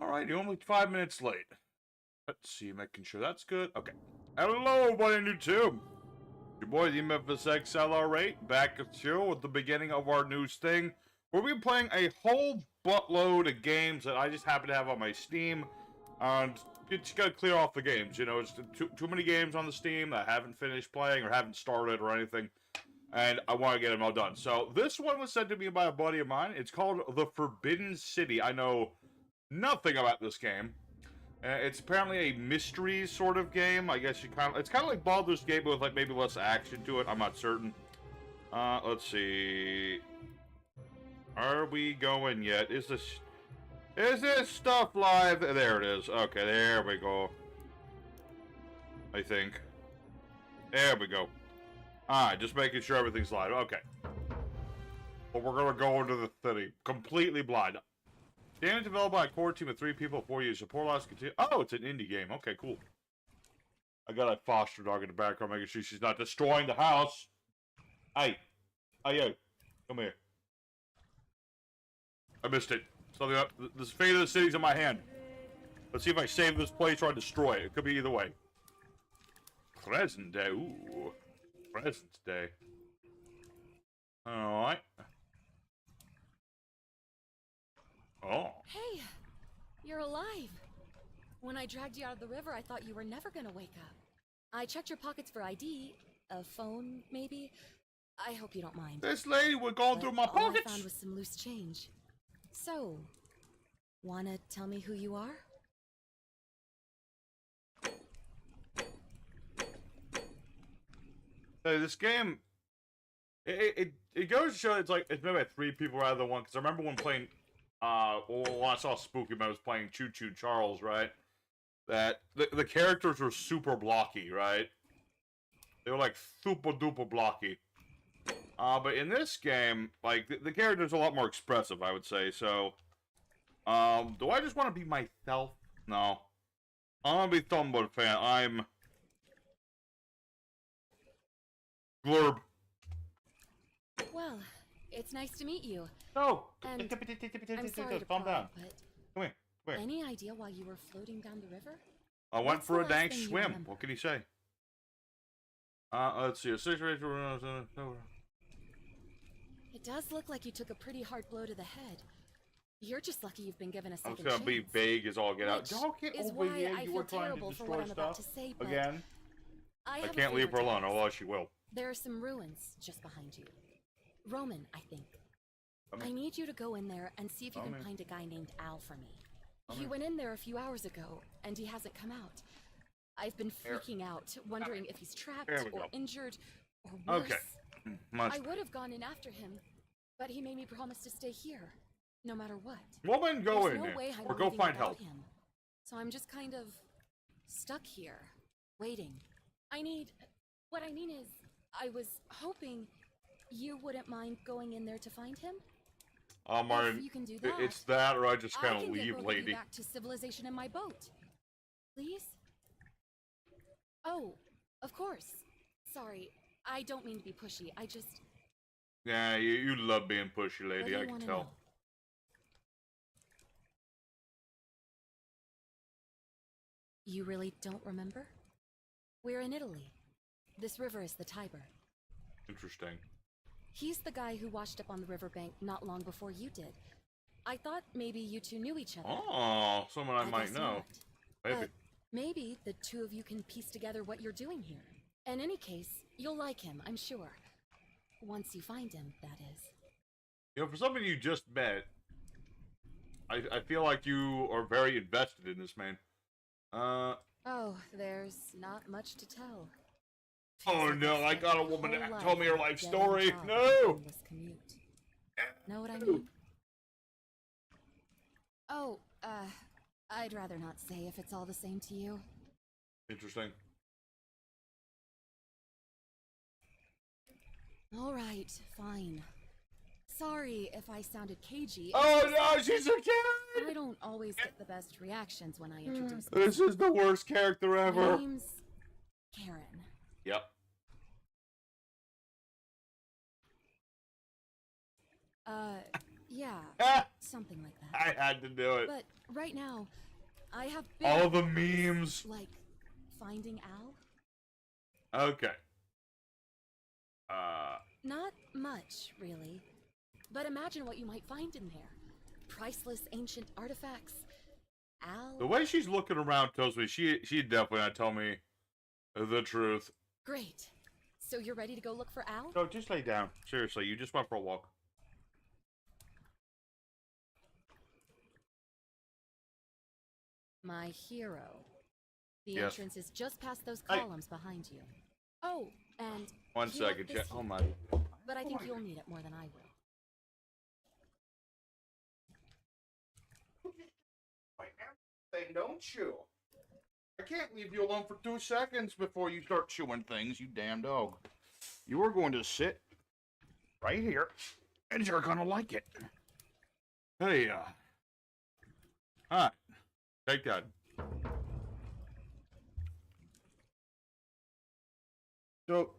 Alright, you're only 5 minutes late. Let's see, making sure that's good. Okay. Hello, everybody on YouTube. Your boy, the Memphis XLR8, back at you with the beginning of our news thing. We'll be playing a whole buttload of games that I just happen to have on my Steam. And you just gotta clear off the games, you know, it's too many games on the Steam that I haven't finished playing or haven't started or anything. And I want to get them all done. So, this one was sent to me by a buddy of mine. It's called The Forbidden City. I know nothing about this game. It's apparently a mystery sort of game. I guess it's kind of like Baldur's Gate, but with like maybe less action to it. I'm not certain. Let's see. Are we going yet? Is this stuff live? There it is. Okay, there we go. I think. There we go. Alright, just making sure everything's live. Okay. But we're gonna go into the city. Completely blind. Game developed by a core team of 3 people, 4 years. Support loss continue. Oh, it's an indie game. Okay, cool. I got a foster dog in the background making sure she's not destroying the house. Hey. Hey, yo. Come here. I missed it. Something up. The fate of the city's in my hand. Let's see if I save this place or I destroy it. It could be either way. Present day. Ooh. Present day. Alright. Oh. Hey, you're alive. When I dragged you out of the river, I thought you were never gonna wake up. I checked your pockets for ID, a phone, maybe. I hope you don't mind. This lady was going through my pockets. All I found was some loose change. So, wanna tell me who you are? Hey, this game, it goes to show it's made by 3 people rather than 1. Because I remember when playing, when I saw Spooky Man was playing Choo Choo Charles, right? That the characters were super blocky, right? They were like super duper blocky. But in this game, like the characters are a lot more expressive, I would say. So, do I just want to be myself? No, I want to be Thunberg fan. I'm Glurb. Well, it's nice to meet you. No! And I'm sorry to Calm pry, down. but Come here. Come here. any idea why you were floating down the river? I went What's for the a last dank thing you swim. remember? What can you say? Let's see. A situation. It does look like you took a pretty hard blow to the head. You're just lucky you've been given a I'm second just gonna be chance. vague as all get out. Which Don't get is over why here. I You feel were trying to terrible for what destroy I'm about stuff to say, but again. I I have a can't leave her favor to alone, ask. otherwise she will. There are some ruins just behind you. Roman, I think. Come I here. need you to go in there and see if you Come can here. find a guy named Al for me. Come He here. went in there a few hours ago, and he hasn't come out. I've been Here. freaking out, wondering if he's trapped There we or go. injured or worse. Okay. Much. I would have gone in after him, but he made me promise to stay here, no matter what. Woman, go There's in no there. way I'm Or go leaving find without help. him. So I'm just kind of stuck here, waiting. What I mean is, I was hoping you wouldn't mind going in there to find him. Martin, If you can do that, it's that or I just I kind of can get leave, both of lady. you back to civilization in my boat. Please? Oh, of course. Sorry, I don't mean to be pushy. I just... Yeah, you love being pushy, What do lady, you I can wanna tell. know? You really don't remember? We're in Italy. This river is the Tiber. Interesting. He's the guy who washed up on the riverbank not long before you did. I thought maybe you two knew each other. Oh, someone I might guess know. not. Maybe. But maybe the two of you can piece together what you're doing here. In any case, you'll like him, I'm sure. Once you find him, that is. You know, for somebody you just met, I feel like you are very invested in this man. Oh, there's not much to tell. Oh Feels like no, I've I spent got a my woman whole that life told me her life getting story. job No! on this commute. Know what I mean? Oh, I'd rather not say if it's all the same to you. Interesting. All right, fine. Sorry if I sounded cagey. Oh no, she's a kid! I don't always get the best reactions when I introduce This is the worst character My ever. name's Karen. Yep. Yeah, Ah, something like that. I had to do it. But right now, I have big All the plans, memes. like finding Al. Okay. Not much, really. But imagine what you might find in there. Priceless ancient artifacts. Al. The way she's looking around tells me she definitely not tell me the truth. Great. So you're ready to go look for Al? No, just lay down. Seriously, you just went for a walk. My hero. The Yes. entrance is just past those Hey. columns behind you. Oh, and One he left second, this chat. here. Oh my. But I think you'll need it more than I will. Everything, don't chew. I can't leave you alone for 2 seconds before you start chewing things, you damn dog. You are going to sit right here, and you're gonna like it. Hey, alright. Take that. So,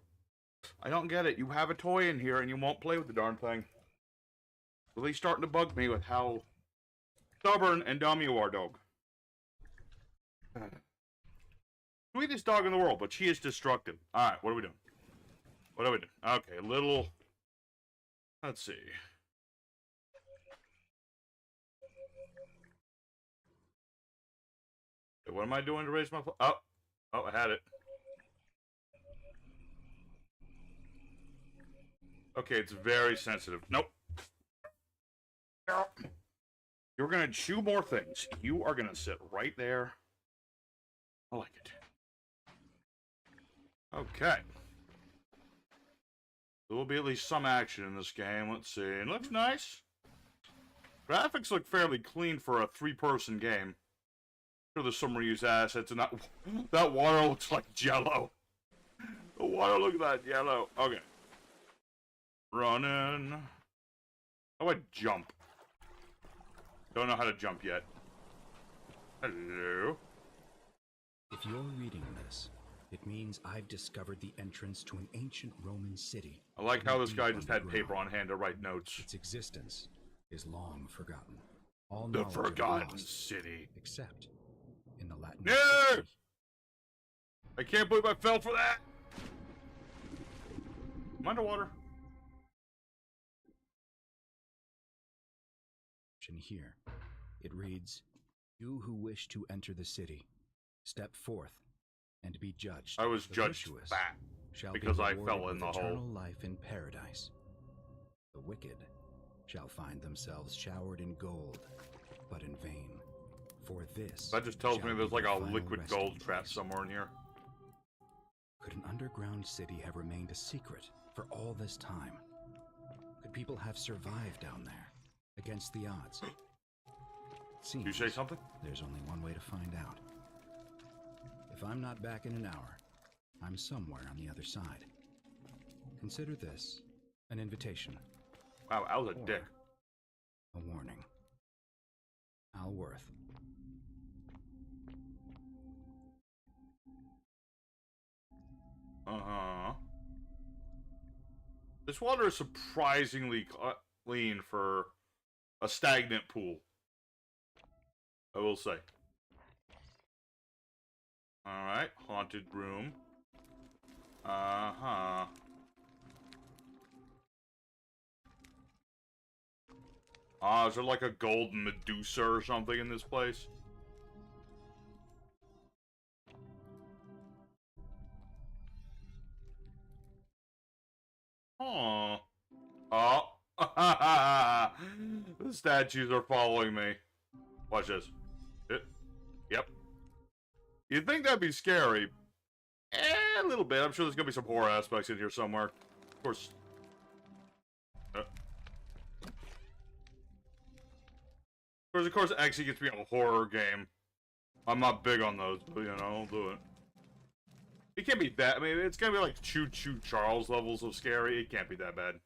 I don't get it. You have a toy in here and you won't play with the darn thing. Really starting to bug me with how stubborn and dumb you are, dog. Sweetest dog in the world, but she is destructive. Alright, what are we doing? What are we doing? Okay, a little... Let's see. Okay, what am I doing to raise my... Oh, I had it. Okay, it's very sensitive. Nope. You're gonna chew more things. You are gonna sit right there. I like it. Okay. There will be at least some action in this game. Let's see. It looks nice. Graphics look fairly clean for a 3-person game. Sure, there's some reused assets, and that water looks like Jello. The water looks like Jello. Okay. Running. How do I jump? Don't know how to jump yet. Hello. If you're reading this, it means I've discovered the entrance to an ancient Roman city. I like how this guy deep just had underground. paper on hand to write notes. Its existence is long forgotten. All The knowledge of it Forgotten lost, City. except in the Latin. No! I can't believe I fell for that! I'm underwater. Here, it reads, "You who wish to enter the city, step forth and be judged. I was The judged virtuous fat shall because be I rewarded fell in with the hole. eternal life in paradise. The wicked shall find themselves showered in gold, but in vain. For this That just tells shall me be there's like their a final liquid resting gold trap place." somewhere in here. Could an underground city have remained a secret for all this time? Could people have survived down there against the odds? Seems You say something? there's only one way to find out. If I'm not back in an hour, I'm somewhere on the other side. Consider this an invitation, Wow, I was a Or- dick. a warning. Al Worth. Uh-huh. This water is surprisingly clean for a stagnant pool. I will say. Alright, haunted room. Uh-huh. Is there like a golden Medusa or something in this place? Huh. Oh. The statues are following me. Watch this. Yep. You'd think that'd be scary. A little bit. I'm sure there's gonna be some horror aspects in here somewhere. Of course. Of course, actually gets to be a horror game. I'm not big on those, but you know, I'll do it. It can't be that. I mean, it's gonna be like Choo Choo Charles levels of scary. It can't be that bad.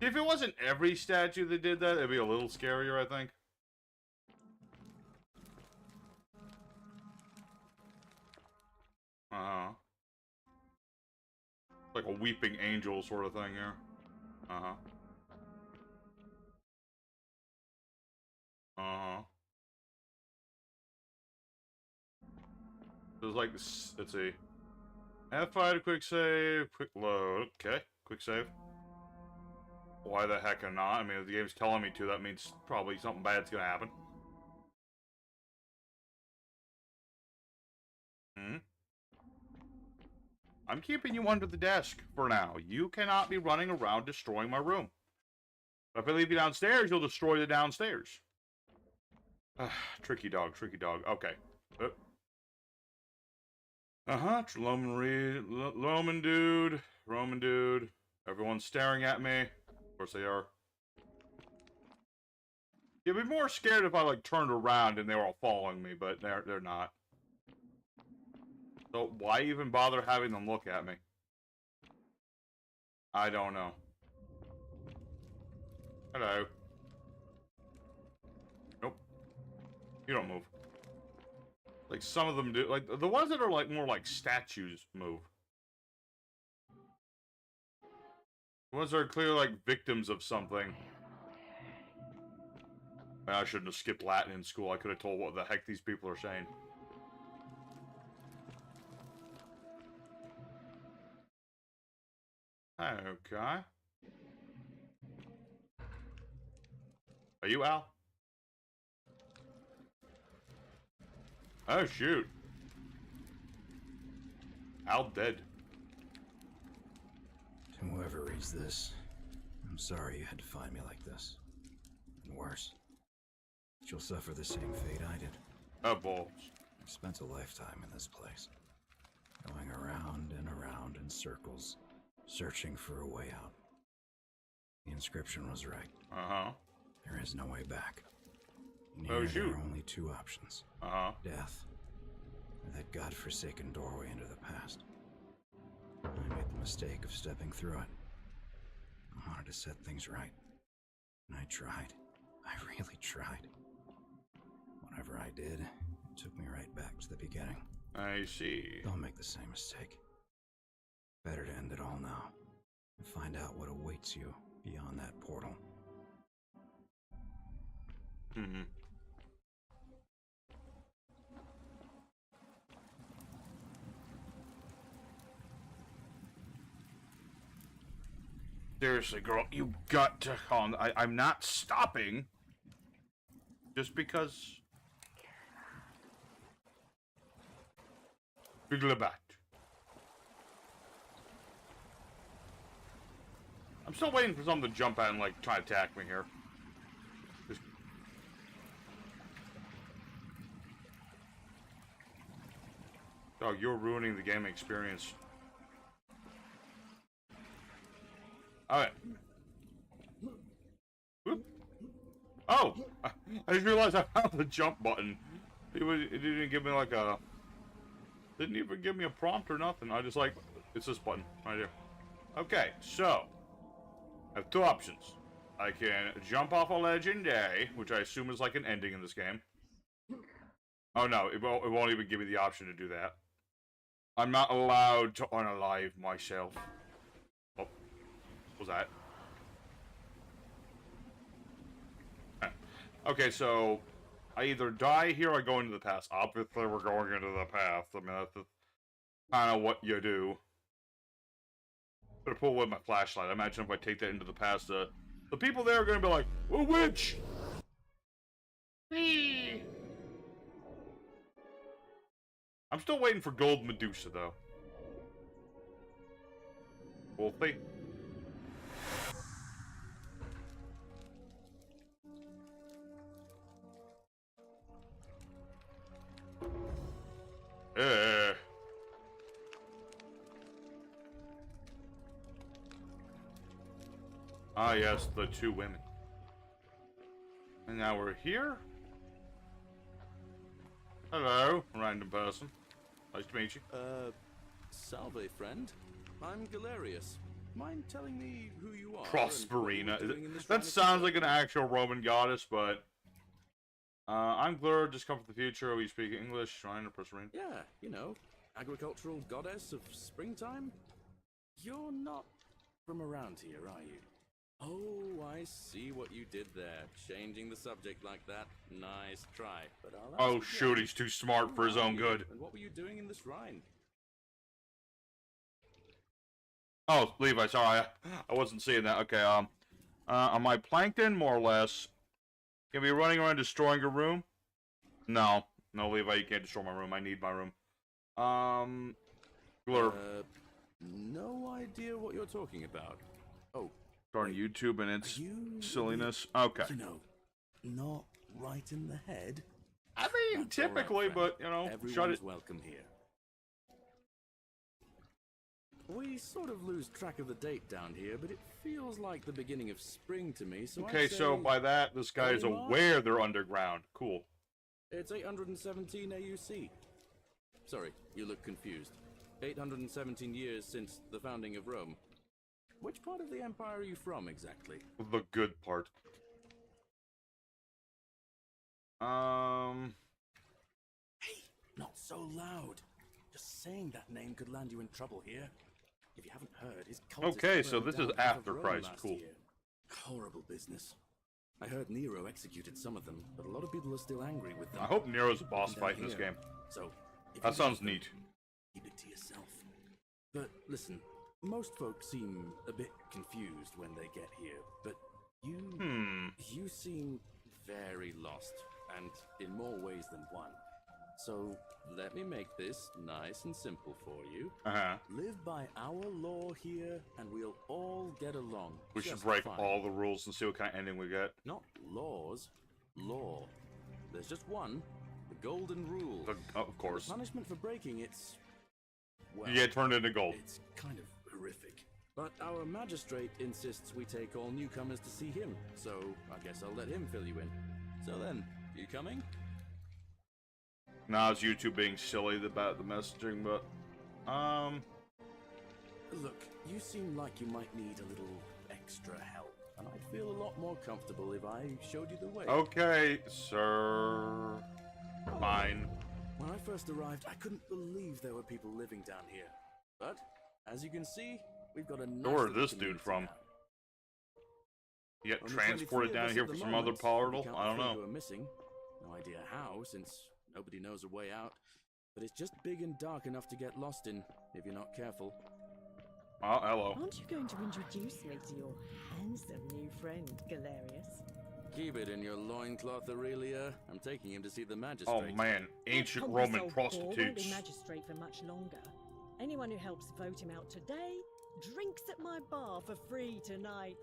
If it wasn't every statue that did that, it'd be a little scarier, I think. Like a weeping angel sort of thing here. Uh-huh. Uh-huh. There's like, let's see. F5 to quick save, quick load. Okay, quick save. Why the heck not? I mean, if the game's telling me to, that means probably something bad's gonna happen. Hmm? I'm keeping you under the desk for now. You cannot be running around destroying my room. If I leave you downstairs, you'll destroy the downstairs. Tricky dog, tricky dog. Okay. Roman dude. Everyone's staring at me. Of course they are. You'd be more scared if I, like, turned around and they were all following me, but they're not. So why even bother having them look at me? I don't know. Hello. Nope. You don't move. Like, some of them do. Like, the ones that are, like, more like statues move. The ones that are clearly, like, victims of something. I shouldn't have skipped Latin in school. I could have told what the heck these people are saying. Okay. Are you Al? Oh, shoot. Al dead. To whoever reads this, I'm sorry you had to find me like this. And worse, that you'll suffer the same fate I did. Oh, balls. I've spent a lifetime in this place, going around and around in circles, searching for a way out. The inscription was right. Uh-huh. There is no way back. And Oh, here shoot. there are only two options. Uh-huh. Death, or that godforsaken doorway into the past. I made the mistake of stepping through it. I wanted to set things right. And I tried. I really tried. Whatever I did, it took me right back to the beginning. I see. Don't make the same mistake. Better to end it all now. And find out what awaits you beyond that portal. Mm-hmm. Seriously, girl, you got to calm. I'm not stopping. Just because. Biglabat. I'm still waiting for someone to jump out and, like, try to attack me here. Just... Oh, you're ruining the game experience. Alright. Whoop. Oh! I just realized I found the jump button. It didn't give me like a... Didn't even give me a prompt or nothing. I just like... It's this button right here. Okay, so... I have two options. I can jump off a legendary, which I assume is like an ending in this game. Oh no, it won't even give me the option to do that. I'm not allowed to unalive myself. Oh. What was that? Okay, so I either die here or I go into the past. Obviously, we're going into the past. I mean, that's kind of what you do. I'm gonna pull away my flashlight. I imagine if I take that into the past, the people there are gonna be like, "A witch!" Whee! I'm still waiting for Gold Medusa, though. Wolfie. Ah, yes, the two women. And now we're here? Hello, random person. Nice to meet you. Salve, friend. I'm Galerius. Mind telling me who you are? Prosperina. And what you're doing in this That round of sounds Caesar? like an actual Roman goddess, but... I'm Glur, just come from the future. We speak English, Shrine of Prosperina. Yeah, you know, agricultural goddess of springtime. You're not from around here, are you? Oh, I see what you did there. Changing the subject like that. Nice try. But I'll ask Oh again. shoot, he's too smart for his Who are own you, good. And what were you doing in the shrine? Oh, Levi, sorry, I wasn't seeing that. Okay, am I plankton? More or less. Can we be running around destroying a room? No. No, Levi, you can't destroy my room. I need my room. Glurp. No idea what you're talking about. Oh, Starting YouTube and its are you silliness. Okay. You know, not right in the head. I mean, That's all right, typically, friend. but, you know, Everyone's shut it. welcome here. We sort of lose track of the date down here, but it feels like the beginning of spring to me, so Okay, I'd so say by that, this guy is early March? aware they're underground. Cool. It's 817 AUC. Sorry, you look confused. 817 years since the founding of Rome. Which part of the Empire are you from, exactly? The good part. Hey, not so loud. Just saying that name could land you in trouble here. If you haven't heard, his cult Okay, so this is after after Christ. Cool. Horrible business. I heard Nero executed some of them, but a lot of people are still angry with them. I hope Nero's a boss Even fight down in this here. game. So, if That you sounds like them, neat. keep it to yourself. But listen, most folks seem a bit confused when they get here, but you seem very lost, and in more ways than one. So let me make this nice and simple for you. Uh-huh. Live by our law here, and we'll all get along. We should just break fine. all the rules and see what kind of ending we get. Not laws, law. There's just one, the golden rule. Of course. The punishment for breaking it's... well, You get turned into gold. it's kind of horrific. But our magistrate insists we take all newcomers to see him, so I guess I'll let him fill you in. So then, you coming? Nah, it's YouTube being silly about the messaging, but... Look, you seem like you might need a little extra help, and I'd feel a lot more comfortable if I showed you the way. Okay, sir... Fine. When I first arrived, I couldn't believe there were people living down here. But, as you can see, we've got a nice Where little this dude community from? now. You get Only transported 23 down of us here at for the some other moment. portal? We count I don't the three know. who are missing. No idea how, since nobody knows a way out. But it's just big and dark enough to get lost in, if you're not careful. Oh, hello. Aren't you going to introduce me to your handsome new friend, Galerius? Keep it in your loincloth, Aurelia. I'm taking him to see the Oh magistrate. man, ancient That pompous Roman old bore won't prostitutes. be magistrate for much longer. Anyone who helps vote him out today drinks at my bar for free tonight.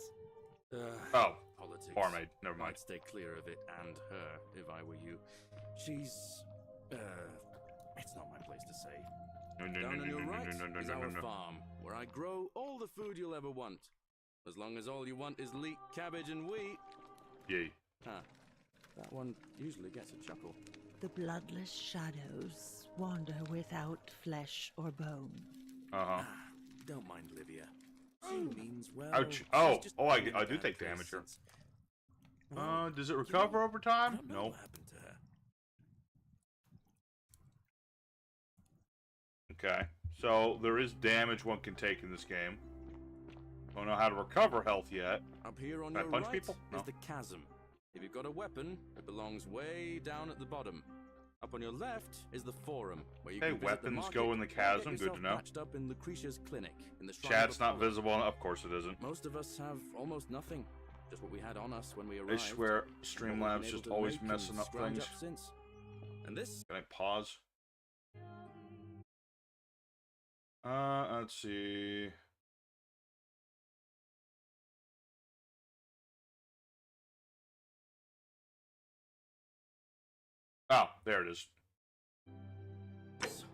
Oh, Politics. barmaid. Never mind. I'd stay clear of it and her if I were you. She's, it's not my place to say. No, no, no, Down no, on your no, right no, no, is no, no, our no. farm, where I grow all the food you'll ever want. As long as all you want is leek, cabbage, and wheat. Yay. Huh. That one usually gets a chuckle. The bloodless shadows wander without flesh or bone. Uh-huh. Don't mind Livia. She means well. Ouch. She's Oh, just oh, I been in do a bad take place damage here. since- Well, Does it recover over I time? don't know No. what happened to her. Okay. So, there is damage one can take in this game. Don't know how to recover health yet. Up here on Can I your punch right people? No. is the chasm. If you've got a weapon, it belongs way down at the bottom. Up on your left is the forum, where you Hey, can visit the weapons market go in the or get chasm, good to yourself know. Patched up in Lucretia's clinic in the Shrine Chat's of not Apollo. visible. Of course it isn't. Most of us have almost nothing, just what we had on us when we I arrived. swear, and what we've Streamlabs been just able to always make and messing up scrounge things. up since. And this Can I pause? Let's see. Oh, there it is.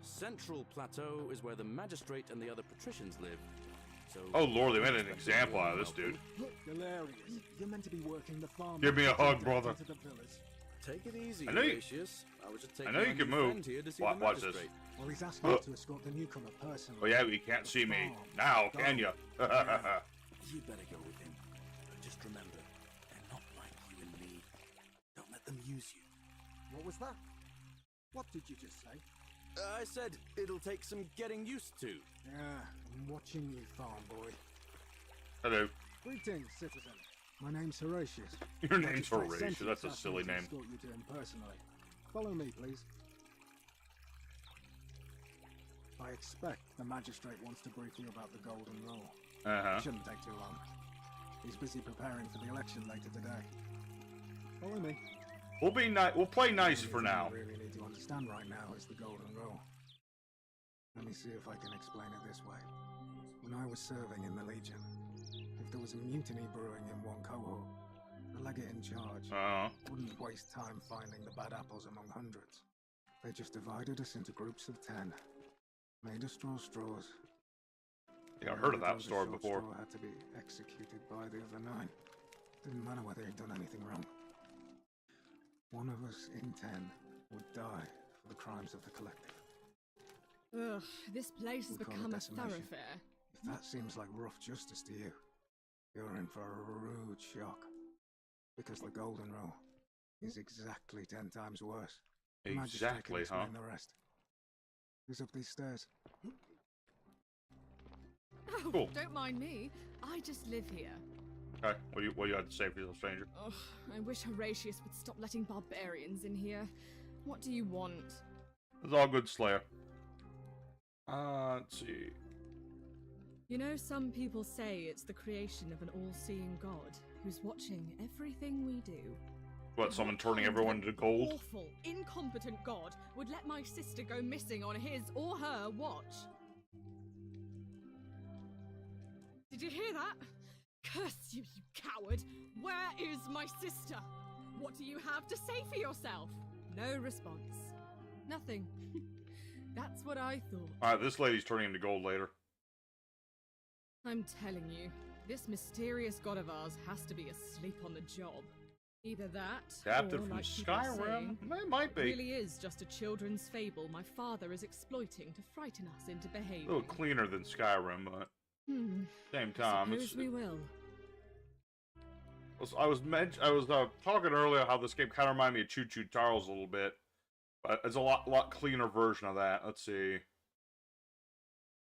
central plateau is where the magistrate and the other patricians live. So Oh lord, they made an example out of this dude. Look, Galerius, you're meant to be working the farm. Give me a hug, Into brother. the village. take it easy, I know you- Horatius. I was just taking know you my can new move. friend here to see Wa- the watch this. magistrate. Well, he's asked me to escort the newcomer personally. Oh yeah, but you can't see me. Now, can ya? You better go with him. But just remember, they're not like you and me. Don't let them use you. What was that? What did you just say? I said it'll take some getting used to. Yeah, I'm watching you, farm boy. Hello. Greetings, citizen. My name's Horatius. Your name's Magistrate Horatius. Sentius That's a asked me silly to name. escort you to him personally. Follow me, please. I expect the magistrate wants to brief you about the Golden Rule. Uh-huh. Shouldn't take too long. He's busy preparing for the election later today. Follow me. We'll be nice. We'll play nice for All now. you really need to understand right now is the Golden Rule. Let me see if I can explain it this way. When I was serving in the Legion, if there was a mutiny brewing in one cohort, the legate in charge Uh-huh. wouldn't waste time finding the bad apples among hundreds. They just divided us into groups of 10. Made us draw straws. Yeah, I've heard of that Whoever story drew the short before. straw had to be executed by the other 9. Didn't matter whether he'd done anything wrong. One of us in 10 would die for the crimes of the collective. Ugh, this place has We call it become a decimation. thoroughfare. If that seems like rough justice to you, you're in for a rude shock. Because the Golden Rule is exactly 10 times worse. The magistrate can Exactly, huh? explain the rest. Who's up these stairs? Oh, Cool. don't mind me. I just live here. Okay. What do you have to say for yourself, stranger? Ugh, I wish Horatius would stop letting barbarians in here. What do you want? It's all good, Slayer. Let's see. You know, some people say it's the creation of an all-seeing god who's watching everything we do. What, someone What turning kind of everyone an into gold? Awful, incompetent god would let my sister go missing on his or her watch. Did you hear that? Curse you, you coward! Where is my sister? What do you have to say for yourself? No response. Nothing. That's what I thought. Alright, this lady's turning into gold later. I'm telling you, this mysterious god of ours has to be asleep on the job. Either that, Adapted or, from like people are Skyrim? saying, It might be. really is just a children's fable my father is exploiting to frighten us into A behaving. little cleaner than Skyrim, but same time. Suppose we will. I was talking earlier how this game kind of reminded me of Choo Choo Charles a little bit, but it's a lot cleaner version of that. Let's see.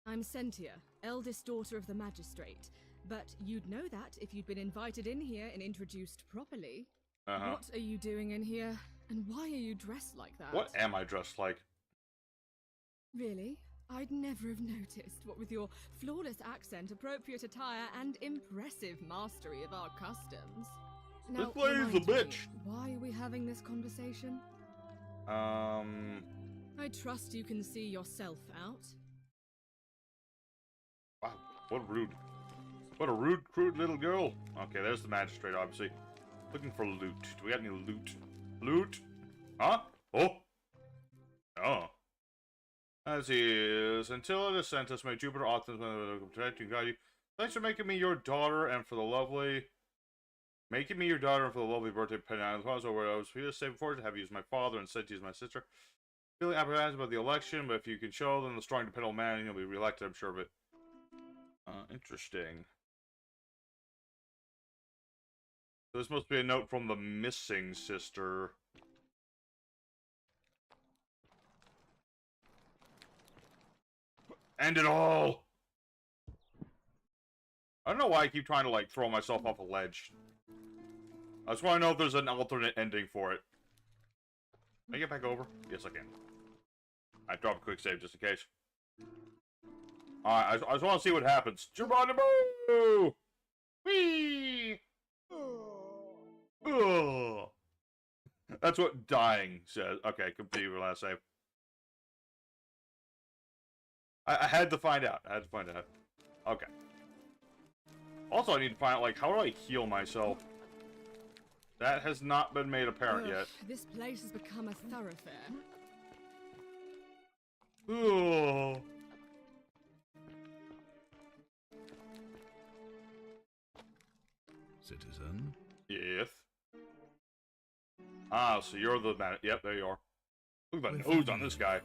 I'm Sentia, eldest daughter of the magistrate, but you'd know that if you'd been invited in here and introduced properly. Uh-huh. What are you doing in here, and why are you dressed like that? What am I dressed like? Really? I'd never have noticed, what with your flawless accent, appropriate attire, and impressive mastery of our customs. Now, lady's a remind me, bitch. why are we having this conversation? I trust you can see yourself out. Wow, what rude. What a rude, crude little girl. Okay, there's the magistrate, obviously. Looking for loot. Do we got any loot? Loot? Huh? Oh! Oh. As he is, until it is sent us, may Jupiter Optimus protect and guide you. Thanks for making me your daughter and for the lovely... Making me your daughter and for the lovely birthday penny island. So where I was here to say before to have you as my father and said to you as my sister. Feeling apprehensive about the election, but if you can show them the strong dependable man, you'll be re-elected, I'm sure of it. Interesting. This must be a note from the missing sister. End it all! I don't know why I keep trying to, like, throw myself off a ledge. I just want to know if there's an alternate ending for it. Can I get back over? Yes, I can. I dropped a quick save just in case. Alright, I just want to see what happens. Geronimo! Whee! Ugh. That's what dying says. Okay, complete your last save. I had to find out. Okay. Also, I need to find out, like, how do I heal myself? That has not been made apparent Ugh, yet. This place has become a thoroughfare. Ugh. Citizen? Yes. Ah, so you're the man. Yep, there you are. Look at With the nose you on this guy. alone,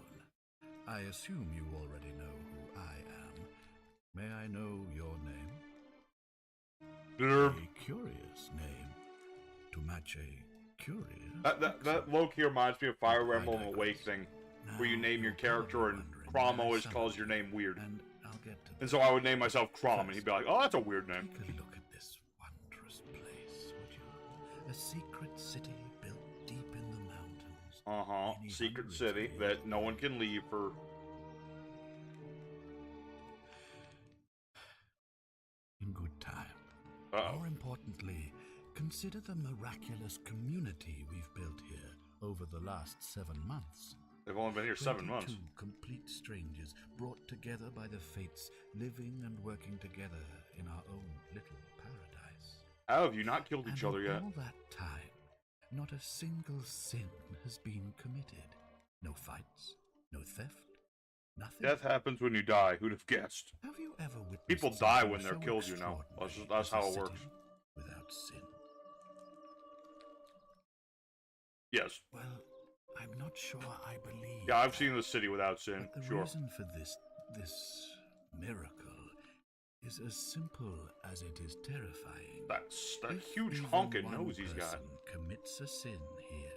I assume you already know who I am. May I know your name? Derp. A curious name. To match a curious... That low-key reminds me of Fire Emblem digress. Awakening. where you Now, name your you're character probably and wondering Crom why I always summoned calls your you, name weird. And I'll get to And that. so I would name myself Crom, and he'd be like, oh, that's a weird name. Take a look at this wondrous place, would you? A secret city built deep in the mountains. Uh-huh. many Secret hundreds city of years that no one can leave for... in good time. Uh-oh. More importantly, consider the miraculous community we've built here over the last 7 months. They've only been here 7 months. 22 complete strangers brought together by the fates, living and working together in our own little paradise. How have you not killed And each other in yet? all that time, not a single sin has been committed. No fights, no theft, nothing. Death happens when you die. Who'd have guessed? Have you ever witnessed People die something when they're so killed, you know. extraordinary That's as a how it city works. Without sin. Yes. Well, I'm not sure I believe. Yeah, I've that. seen the city without sin. But the Sure. reason for this miracle is as simple as it is terrifying. That's that If huge even honking one nose he's got. person commits a sin here,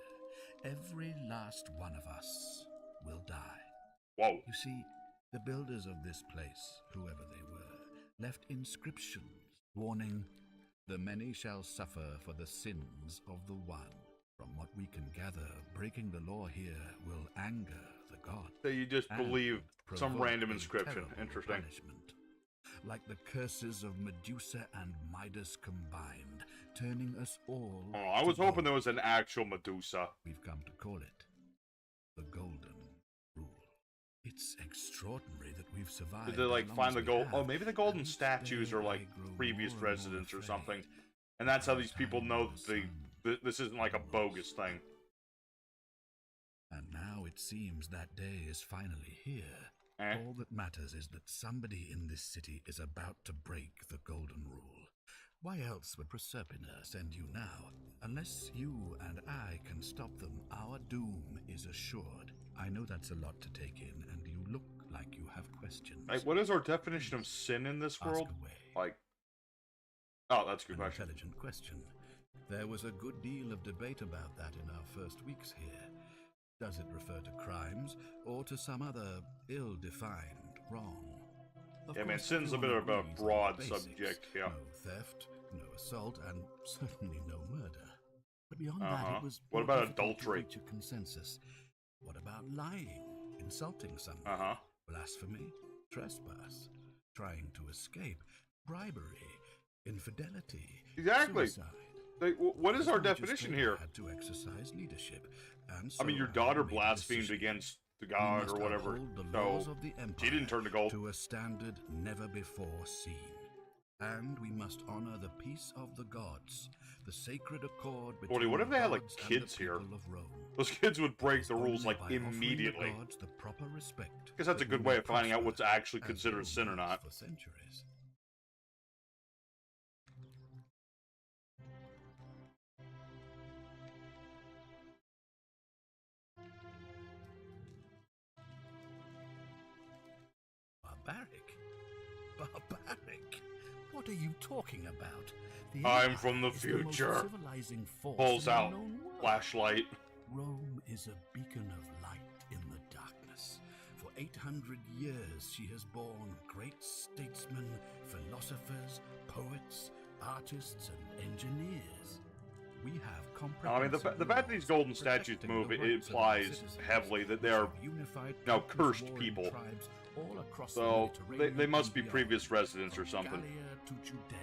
every last one of us will die. Whoa. You see, the builders of this place, whoever they were, left inscriptions warning, "The many shall suffer for the sins of the one." From what we can gather, breaking the law here will anger the god. So you just and believe some provoke random a inscription. terrible Interesting. punishment. Like the curses of Medusa and Midas combined, turning us all. Oh, I to was hoping gold. there was an actual Medusa. We've come to call it the Golden Rule. It's extraordinary that we've survived. Did they like as long find as the we gold? have, Oh, maybe the golden and each statues day are I like grow previous more and more residents or afraid something. And that's how of these the people time know the that sun this isn't like a bogus thing. And now it seems that day is finally here. Eh? All that matters is that somebody in this city is about to break the Golden Rule. Why else would Proserpina send you now? Unless you and I can stop them, our doom is assured. I know that's a lot to take in, and you look like you have questions. Like, what is our definition of sin in this Ask world? away. Like, oh, that's a good An question. intelligent question. There was a good deal of debate about that in our first weeks here. Does it refer to crimes or to some other ill-defined wrong? Of Yeah, man, course, sin's a everyone bit of a agrees on the broad basics. subject, yeah. No theft, no assault, and certainly no murder. But beyond that, Uh-huh. it was What more about difficult to adultery? reach a consensus. What about lying, insulting someone, Uh-huh. blasphemy, trespass, trying to escape, bribery, infidelity, Exactly. suicide? Like, what is our This definition magistrate here? Had to exercise leadership, and I mean, so your had daughter made a blasphemed decision. against the We god must or whatever, uphold the laws so of the empire she didn't turn to gold. to a standard never before seen. And we must honor the peace of the gods, the sacred accord between What if they had, like, gods and the kids here? people of Rome. Those kids would break the Only rules, like, by offering the immediately. gods the proper respect Because that's a that good we way may of finding out what's prosper actually as considered Rome sin or has not. For centuries. Barbaric? Barbaric? What are you talking about? The I'm Empire from the is most future. civilizing force Pulls in the out known world. flashlight. Rome is a beacon of light in the darkness. For 800 years she has borne great statesmen, philosophers, poets, artists, and engineers. We have I mean, the fact that these golden statues move, it implies heavily that they are now cursed people. So they must be previous residents or something.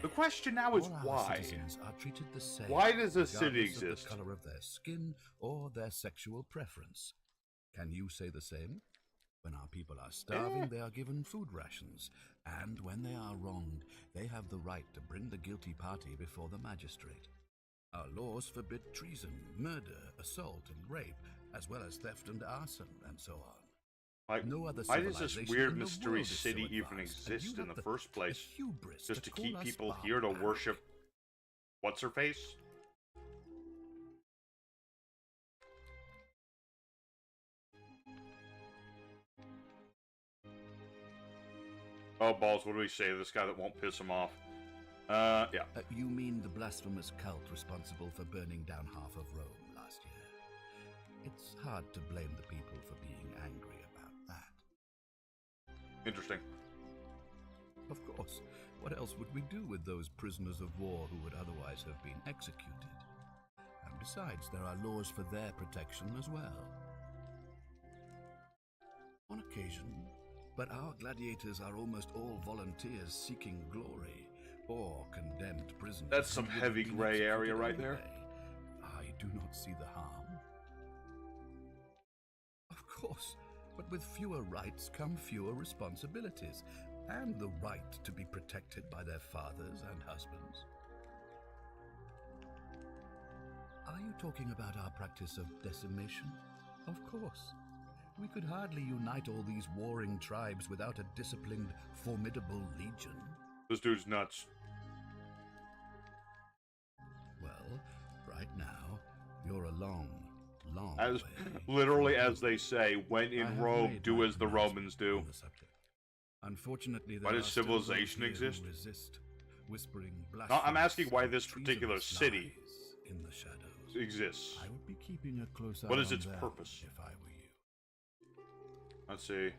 The question now is why? Why does this city exist? The color of their skin or their sexual preference. Can you say the same? When our people are starving, they are given food rations, and when they are wronged, they have the right to bring the guilty party before the magistrate. Our laws forbid treason, murder, assault, and rape, as well as theft and arson, and so on. Like, No other why does this civilization weird in the mystery world is so city even advanced, and exist you in have the first place? hubris Just to call keep us people here to barbaric. worship what's her face? Oh, balls, what do we say to this guy that won't piss him off? Yeah. You mean the blasphemous cult responsible for burning down half of Rome last year? It's hard to blame the people for being angry about that. Interesting. Of course, what else would we do with those prisoners of war who would otherwise have been executed? And besides, there are laws for their protection as well. On occasion, but our gladiators are almost all volunteers seeking glory, or condemned prisoners. That's some who would heavy have been gray area executed right there. anyway. I do not see the harm. Of course, but with fewer rights come fewer responsibilities, and the right to be protected by their fathers and husbands. Are you talking about our practice of decimation? Of course. We could hardly unite all these warring tribes without a disciplined, formidable legion. This dude's nuts. Well, right now, you're a long As way literally from as they say, when I in have Rome, made do my as the pronouncement Romans do. on the subject. Unfortunately, Why there does are still those civilization here who exist? resist, whispering No, I'm asking why blasphemous this and particular treasonous city lies in the shadows. exists. I would be keeping a close eye What is on its them purpose? if I were you. Let's see.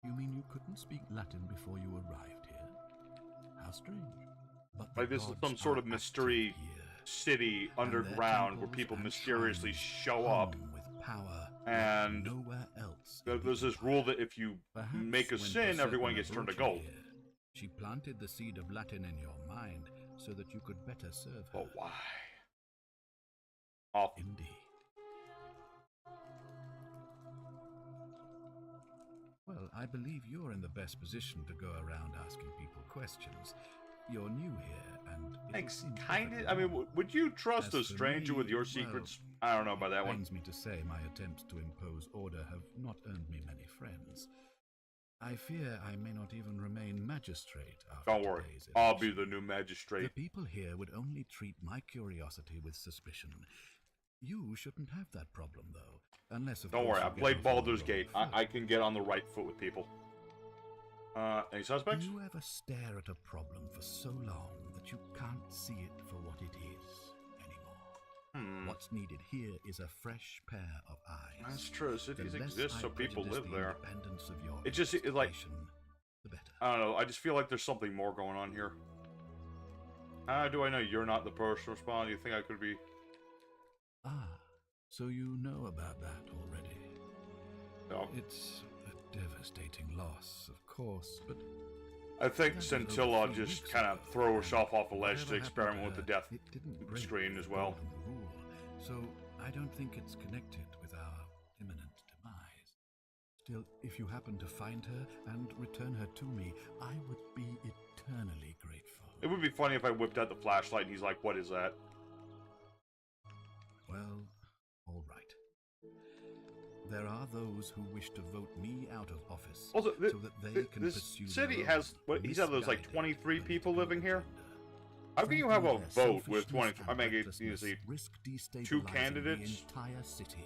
You mean you couldn't speak Latin before you arrived here? How strange. But the Like this is gods some sort are of mystery active here, city and their underground where temples people and mysteriously shrines show up, hum with power and like nowhere else. in the there's this empire. rule that if you Perhaps make a when sin, everyone Proserpina gets turned to brought you gold. here, she planted the seed of Latin in your mind so that you could better serve her. But why? Awful. Indeed. Well, I believe you're in the best position to go around asking people questions. You're new here, and it would Thanks, seem kinda. perfectly I mean, normal. would you trust a As for stranger me, with your well, secrets? I don't know about that It one. pains me to say my attempts to impose order have not earned me many friends. I fear I may not even remain magistrate after Don't worry, today's I'll be election. the new The magistrate. people here would only treat my curiosity with suspicion. You shouldn't have that problem, though, unless of Don't course worry, I you get played off on the Baldur's wrong Gate. foot. I can get on the right foot with people. Any Do suspects? you ever stare at a problem for so long that you can't see it for what it is anymore? What's needed here is a fresh pair of eyes. That's true. The Cities less exist I so people prejudice live the there. independence of your It just- it, like- investigation, the better. I don't know. I just feel like there's something more going on here. How do I know you're not the person to respond? You think I could be? Ah, so you know about that already. No. It's a devastating loss, of course, but I think that was Scintilla over 3 just weeks kind of ago, throw herself off a and ledge to whatever experiment happened with to the her, death it didn't break screen as the well. golden rule, so I don't think it's connected with our imminent demise. Still, if you happen to find her and return her to me, I would be eternally grateful. It would be funny if I whipped out the flashlight and he's like, "What is that?" Well, all right. There are those who wish to vote me out of office Also, so that they can this pursue city their has own what he said. There's like misguided 23 people political living here. agenda. How can you have a Frankly, their vote with selfishness 20? I mean, and you recklessness see, risk two destabilizing candidates? The entire city.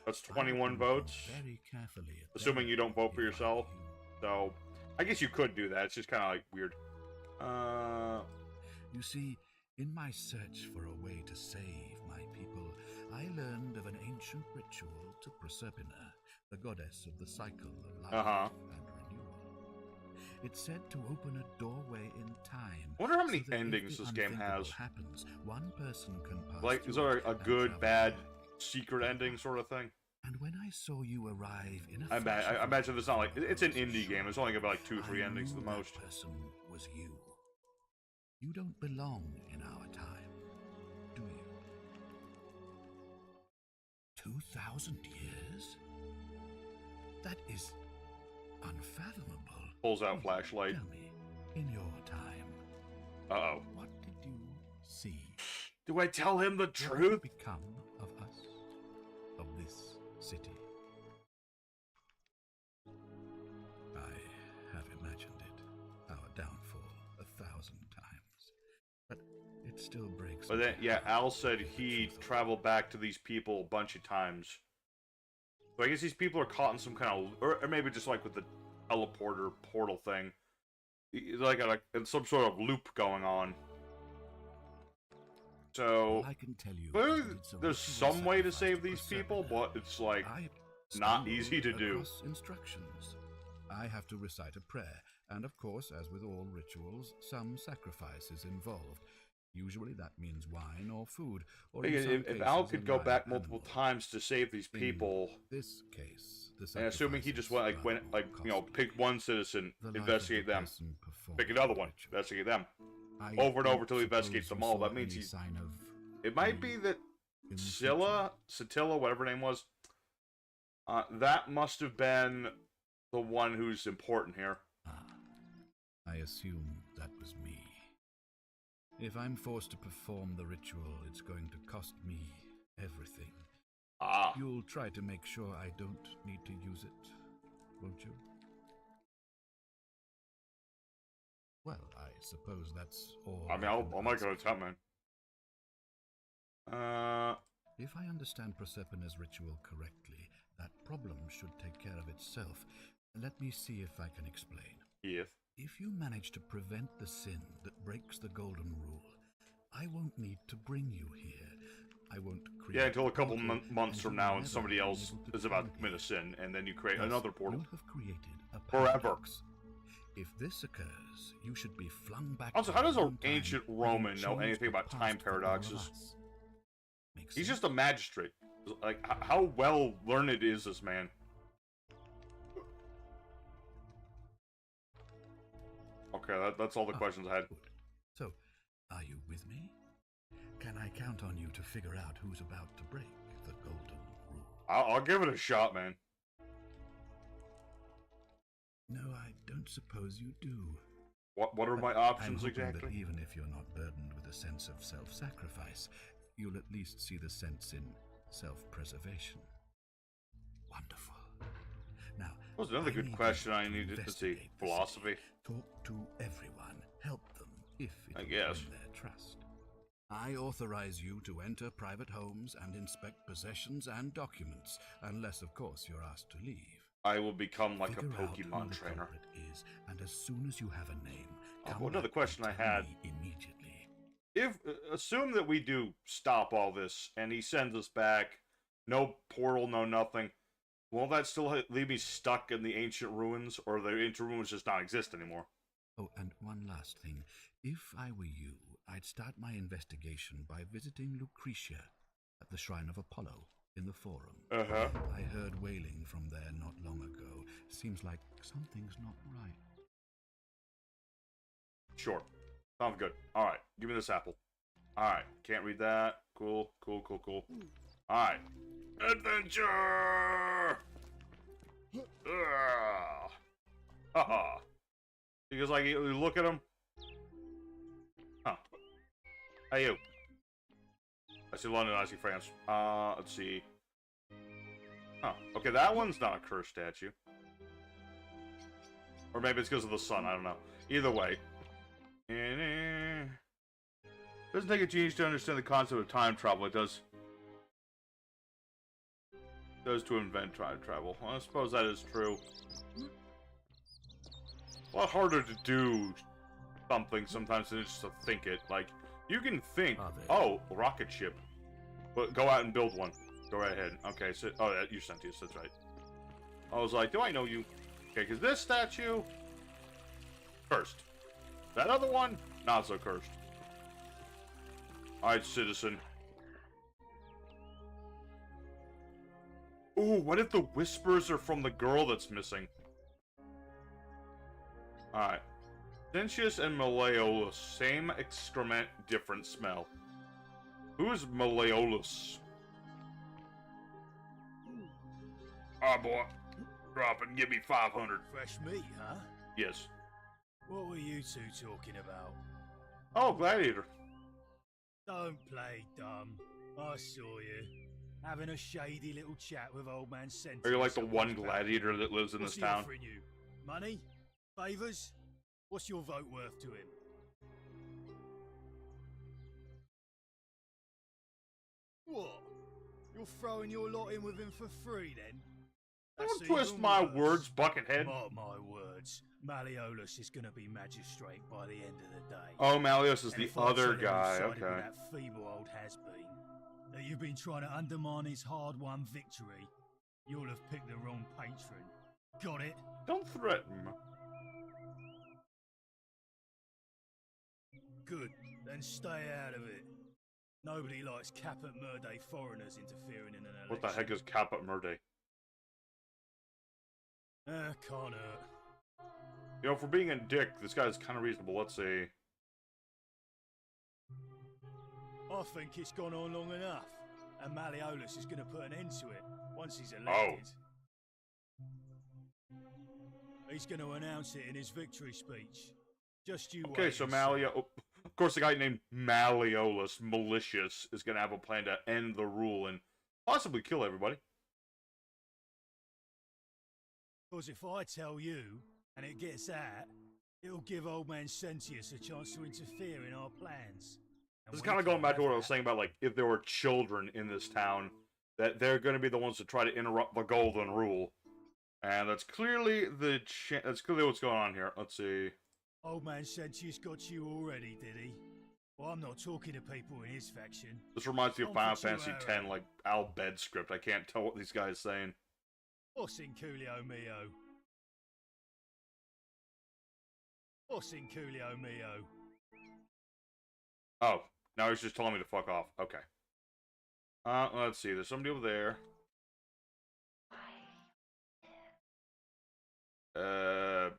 That's I 21 would look votes, very carefully at assuming them you don't vote for if I were yourself. you. So, I guess you could do that. It's just kind of like weird. You see, in my search for a way to save my people, I learned of an ancient ritual to Proserpina, the goddess of the cycle of life Uh-huh. and renewal. It's said to open a doorway in time. I wonder how many so that if endings the this game unthinkable has. happens, one person can pass Like, is through there it a and good, travel bad, back. secret ending sort of thing? And when I saw you arrive in a I flash of imagine it's not like light it's an from the indie game. There's only gonna be like 2-3 I endings at knew the that most. person was you. You don't belong in our time, do you? 2,000 years? That is unfathomable. Pulls out Please, flashlight. Tell me, in your time, Uh-oh. what did you see? Do I tell him the What had truth? become of us, of this city? I have imagined it, our downfall, 1,000 times. But it still breaks But me then, yeah, to Al heart said the he truth of it. traveled back to these people a bunch of times. So I guess these people are caught in some kind of, or maybe just like with the teleporter portal thing. He's like in some sort of loop going on. So All I can tell you clearly is that it's a there's ritual some way to sacrifice save these people, Persephone. but it's like I not stumbled easy to do. across instructions. I have to recite a prayer, and of course, as with all rituals, some sacrifice is involved. Usually that means wine or food, or in some If cases, Al a could go live back multiple animal. times to save these In people, this case, the and assuming he just sacrifice is went rather like you know, costly. pick one citizen, The life of investigate the them, person performing pick another the one, ritual. investigate them, I over and over don't till he investigates suppose them you all. saw That means any he's. sign of It might be greed that in the Scylla, whatever her name was, that must have been the one who's important here. I assume that was me. If I'm forced to perform the ritual, it's going to cost me everything. Ah, You'll try to make sure I don't need to use it, won't you? Well, I suppose that's all. I mean, I'll make an attempt, man. If I understand Prosephone's ritual correctly, that problem should take care of itself. Let me see if I can explain. Yes. If you manage to prevent the sin that breaks the golden rule, I won't need to bring you here. I won't create. Yeah, until a couple portal, months and from you'll now, and never somebody be else able to is about come to commit a here. sin, and then you create Thus, another portal. You'll have created a Forever. paradox. If this occurs, you should be flung back. Also, to how does your an own time, ancient having Roman know changed anything the about past time for all of paradoxes? us. Makes He's sense? just a magistrate. Like, how well learned is this man? Okay, that's all the questions I had. Good. So, are you with me? Can I count on you to figure out who's about to break the golden rule? I'll give it a shot, man. No, I don't suppose you do. What are my But options I'm hoping exactly? that even if you're not burdened with a sense of self-sacrifice, you'll at least see the sense in self-preservation. Wonderful. Now, That was another I good need question you I to needed to see. investigate the Philosophy. city. Talk to everyone. Help them if it I will guess. win their trust. I authorize you to enter private homes and inspect possessions and documents, unless, of course, you're asked to leave. I will become like Figure a out who Pokemon the trainer. culprit is, and as soon as you have a name, come well, another back question and I tell had. me immediately. If assume that we do stop all this and he sends us back, no portal, no nothing, will that still leave me stuck in the ancient ruins, or the ancient ruins just not exist anymore? Oh, and one last thing. If I were you, I'd start my investigation by visiting Lucretia at the Shrine of Apollo in the Forum. Uh-huh. I heard wailing from there not long ago. Seems like something's not right. Sure. Sounds good. Alright, give me this apple. Alright, can't read that. Cool. Alright. Adventure! Haha. Because, like, you look at him. Huh. Hey, you. I see London, I see France. Let's see. Huh. Okay, that one's not a cursed statue. Or maybe it's because of the sun, I don't know. Either way. Doesn't take a genius to understand the concept of time travel. It does to invent time travel. Well, I suppose that is true. A lot harder to do something sometimes than just to think it. Like, you can think, oh, rocket ship. But go out and build one. Go right ahead. Okay, so, oh, you're Sentius, that's right. I was like, do I know you? Okay, because this statue, cursed. That other one, not so cursed. Alright, citizen. Ooh, what if the whispers are from the girl that's missing? Alright. Sentius and Malleolus. Same excrement, different smell. Who is Malleolus? Ah, boy. Drop and give me 500. Fresh meat, huh? Yes. What were you two talking about? Oh, Gladiator. Don't play dumb. I saw you. Having a shady little chat with old man Sentius. Are you like the one gladiator that lives in What's this he town? offering you? Money? Favors? What's your vote worth to him? What? You're throwing your lot in with him for free then? Don't twist my words, Buckethead. Mark my words. Malleolus is going to be magistrate by the end of the day. Oh, Malleus is And the if I other tell him guy. you've sided with Okay. that feeble old has-been, that you've been trying to undermine his hard-won victory, you'll have picked the wrong patron. Got it? Don't threaten. Good. Then stay out of it. Nobody likes Caput Murday foreigners interfering in an election. What the heck is Caput Murday? Can't hurt. You know, for being a dick, this guy's kind of reasonable. Let's see. I think it's gone on long enough, and Malleolus is going to put an end to it once he's elected. He's going to announce it in his victory speech. Just you Okay, wait so and see. of course, the guy named Malleolus, malicious, is going to have a plan to end the rule and possibly kill everybody. Because if I tell you, and it gets out, it'll give old man Sentius a chance to interfere in our plans. And This is we kind of going can't back to have what I was that. saying about, like, if there were children in this town, that they're going to be the ones to try to interrupt the golden rule. And that's clearly that's clearly what's going on here. Let's see. Old man Sentius got you already, did he? Well, I'm not talking to people in his faction. This reminds me of Don't Final put you Fantasy out. X, like Al Bed script. I can't tell what these guys saying. What's in Coolio Mio? What's in Coolio Mio? Oh, now he's just telling me to fuck off. Okay. Let's see. There's somebody over there.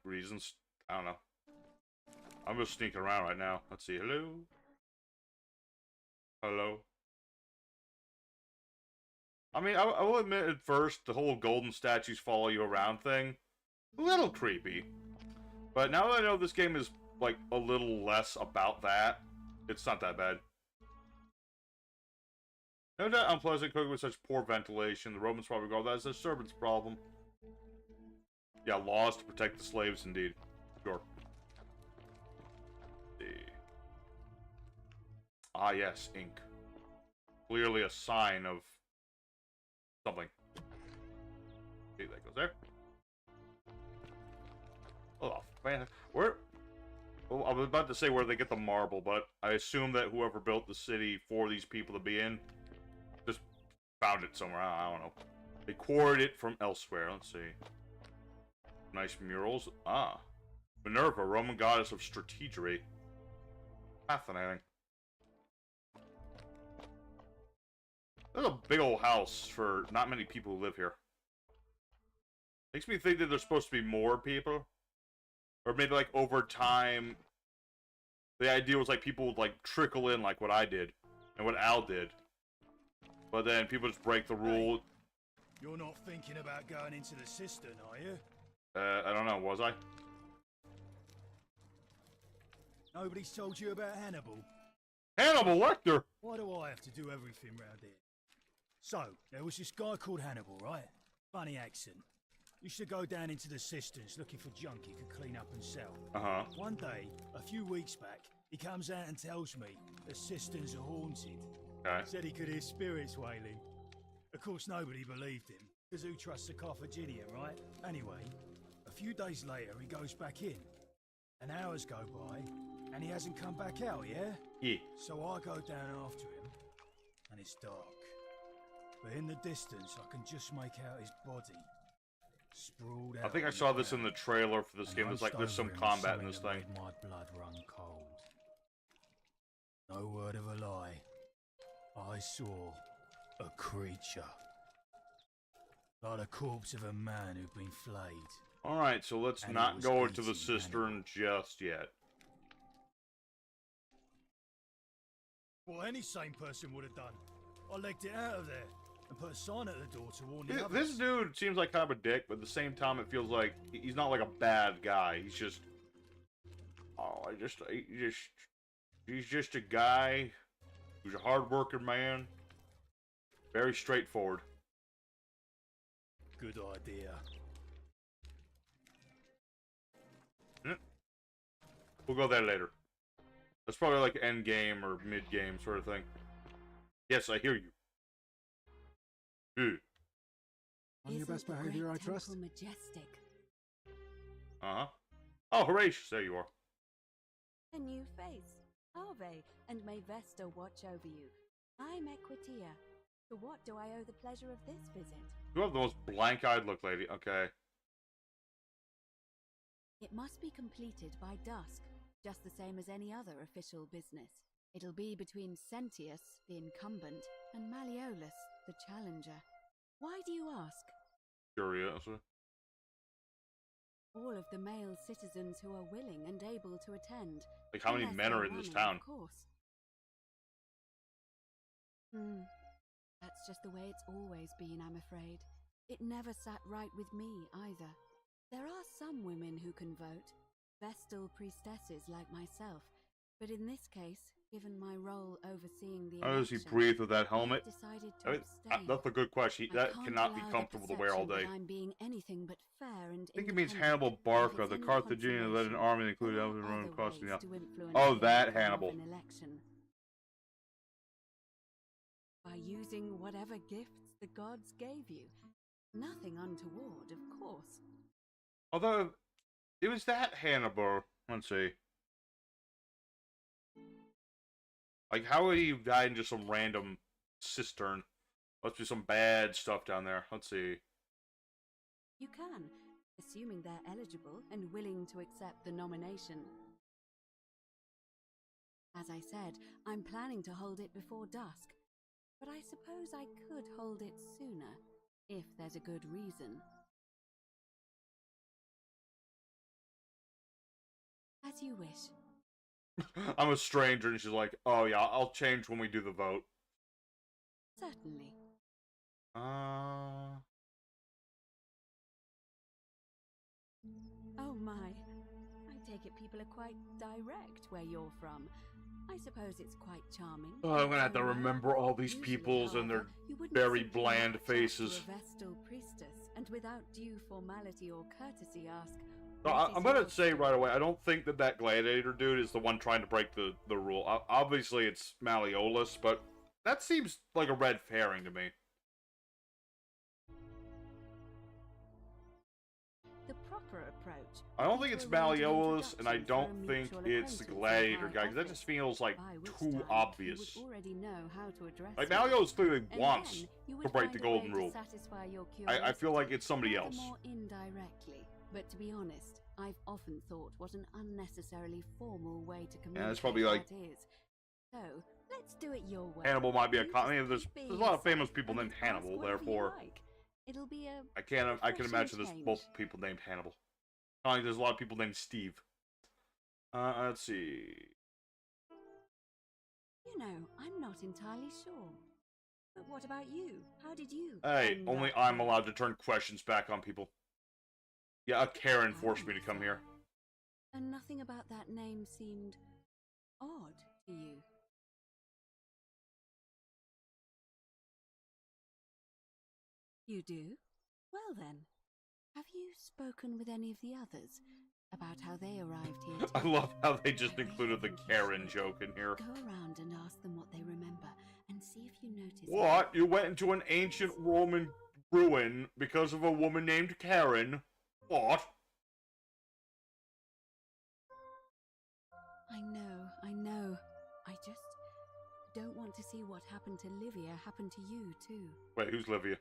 Reasons? I don't know. I'm just sneaking around right now. Let's see. Hello? Hello? I mean, I will admit at first, the whole golden statues follow you around thing, a little creepy. But now that I know this game is, like, a little less about that, it's not that bad. No doubt unpleasant cooking with such poor ventilation. The Romans probably regard that as a servant's problem. Yeah, laws to protect the slaves, indeed. Sure. Let's see. Ah, yes, ink. Clearly a sign of something. Okay, that goes there. Oh, man. Where? Well, I was about to say where they get the marble, but I assume that whoever built the city for these people to be in just found it somewhere. I don't know. They quarried it from elsewhere. Let's see. Nice murals. Ah. Minerva, Roman goddess of strategery. Fascinating. There's a big old house for not many people who live here. Makes me think that there's supposed to be more people. Or maybe, like, over time, the idea was, like, people would, like, trickle in like what I did. And what Al did. But then people just break the rule. You're not thinking about going into the cistern, are you? I don't know, was I? Nobody's told you about Hannibal. Hannibal Lecter! Why do I have to do everything round here? So, there was this guy called Hannibal, right? Funny accent. Used to go down into the cisterns looking for junk he could clean up and sell. Uh-huh. One day, a few weeks back, he comes out and tells me the cisterns are haunted. Okay. Said he could hear spirits wailing. Of course, nobody believed him, because who trusts a Carthaginian, right? Anyway, a few days later, he goes back in. And hours go by, and he hasn't come back out, yeah? Yeah. So I go down after him, and it's dark. But in the distance, I can just make out his body. Sprawled out I think I on the saw this in the ground. trailer for this And game. There's like, there's hunched some over him combat in was this something thing. that made my blood run cold. No word of a lie. I saw a creature. Like the corpse of a man who'd been flayed. Alright, so let's And it not was go into the eating cistern just yet. What any sane person would have done. I legged it out of there and put a sign at the door to warn the This others. dude seems like kind of a dick, but at the same time it feels like he's not like a bad guy. He's just... Oh, he's just a guy who's a hard-working man. Very straightforward. Good idea. We'll go there later. That's probably like end game or mid game sort of thing. Yes, I hear you. On your best behavior, I trust. Majestic. Uh-huh. Oh, Horatius, there you are. A new face. Ave, and may Vesta watch over you. I'm Equitia. To what do I owe the pleasure of this visit? You have the most blank-eyed look, lady. Okay. It must be completed by dusk, just the same as any other official business. It'll be between Sentius, the incumbent, and Malleolus, the challenger. Why do you ask? Curious. All of the male citizens who are willing and able to attend. Like, how many Unless men are they're in this running, town? Of course. That's just the way it's always been, I'm afraid. It never sat right with me, either. There are some women who can vote, Vestal priestesses like myself, but in this case, given my role overseeing the How does he election, breathe with that helmet? I've decided to I mean, abstain. that's a good question. I That can't cannot be allow the comfortable to wear all perception day. that I'm being anything but fair and I think it means independent, Hannibal and if Barca, it's the any Carthaginian led an consolation, army that included there Alvin are Roman other crossing ways out. to influence Oh, the that outcome of Hannibal. an election. By using whatever gifts the gods gave you. Nothing untoward, of course. Although, it was that Hannibal. Let's see. Like, how would he die in just some random cistern? Must be some bad stuff down there. Let's see. You can, assuming they're eligible and willing to accept the nomination. As I said, I'm planning to hold it before dusk, but I suppose I could hold it sooner, if there's a good reason. As you wish. I'm a stranger, and she's like, oh yeah, I'll change when we do the vote. Certainly. Oh my. I take it people are quite direct where you're from. I suppose it's quite charming. Oh, I'm gonna have to However, remember all these usually, peoples and their however, you wouldn't very simply bland march out faces. to a Vestal priestess and without due formality or courtesy ask, So "What is I'm gonna your say state?" right away, I don't think that gladiator dude is the one trying to break the rule. Obviously, it's Malleolus, but that seems like a red herring to me. The proper approach. I don't would think be it's to arrange an Malleolus, and I introduction don't through a think mutual it's the acquaintance in gladiator my guy, because that office, just feels like by which too time obvious. You would already know how to address Like, me. Malleolus clearly And wants then you to would break the find a way golden to rule. satisfy your I feel like curiosity, it's somebody rather else. more indirectly. But to be honest, I've often thought what an unnecessarily formal way to communicate it's probably like- that is. So, let's do it your way. Hannibal might be a You con. just I mean, there's keep being a lot of famous yourself people and named ask Hannibal, whatever you therefore like. It'll be a I can refreshing imagine there's change. multiple people named Hannibal. Like there's a lot of people named Steve. Let's see. You know, I'm not entirely sure. But what about you? How did you? Hey, end only up I'm here? allowed to turn questions back on people. Yeah, a Karen forced me to come here. And nothing about that name seemed odd to you. You do? Well then, have you spoken with any of the others about how they arrived here? I love how they just included the Karen joke in here. Go around and ask them what they remember, and see if you notice. What? You went into an ancient Roman ruin because of a woman named Karen? What? I know. I just don't want to see what happened to Livia happen to you, too. Wait, who's Livia?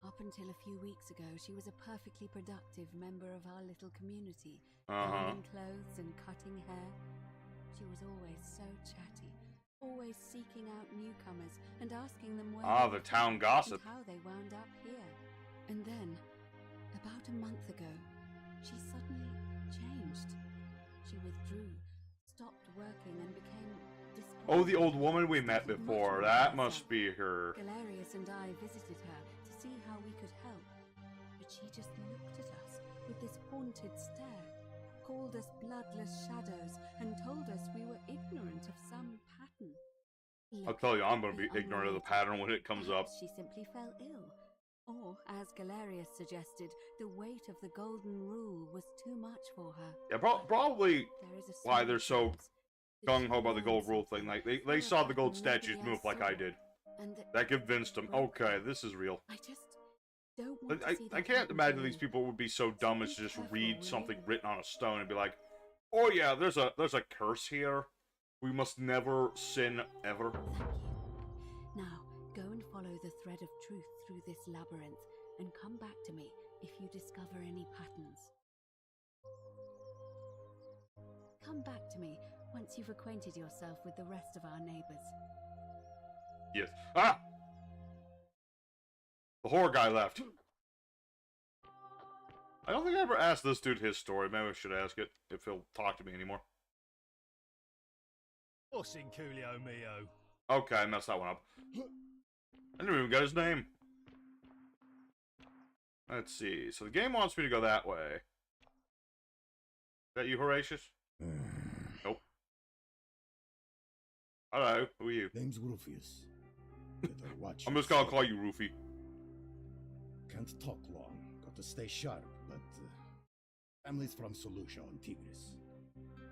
Up until a few weeks ago, she was a perfectly productive member of our little community. Uh-huh. Darning clothes and cutting hair. She was always so chatty, always seeking out newcomers and asking them where Ah, they the were town from gossip. and how they wound up here. And then, about a month ago, she suddenly changed. She withdrew, stopped working, and became disgruntled. Oh, the old woman we met Started before. muttering to That herself. must be her. Galerius and I visited her to see how we could help, but she just looked at us with this haunted stare, called us bloodless shadows, and told us we were ignorant of some pattern. I'll tell you, I'm going to be ignorant of the pattern when it comes up. Perhaps she simply fell ill. Or, as Galerius suggested, the weight of the golden rule was too much for her. Yeah, probably There is a why small they're so chance that gung ho she about the gold learned rule thing. something Like, they from saw a the gold pattern nobody statues else move like saw, I did. and That convinced them, okay, this is real. I just don't want to see I that can't happen to imagine you. these people would be so Want to dumb see as that I can't happen to imagine you. these people would be so dumb as to just careful, read will something you? written on a stone and be like, "Oh yeah, there's a curse here. We must never sin ever." Thank you. Now, go and follow the thread of truth through this labyrinth and come back to me if you discover any patterns. Come back to me once you've acquainted yourself with the rest of our neighbors. Yes. Ah! The horror guy left. I don't think I ever asked this dude his story. Maybe I should ask it if he'll talk to me anymore. What's in Coolio Mio? Okay, I messed that one up. I didn't even get his name. Let's see. So the game wants me to go that way. Is that you, Horatius? Nope. Hello, who are you? Name's Rufius. Better watch I'm just gonna yourself. call you Rufy. Can't talk long. Got to stay sharp, but family's from Solucia on Tigris,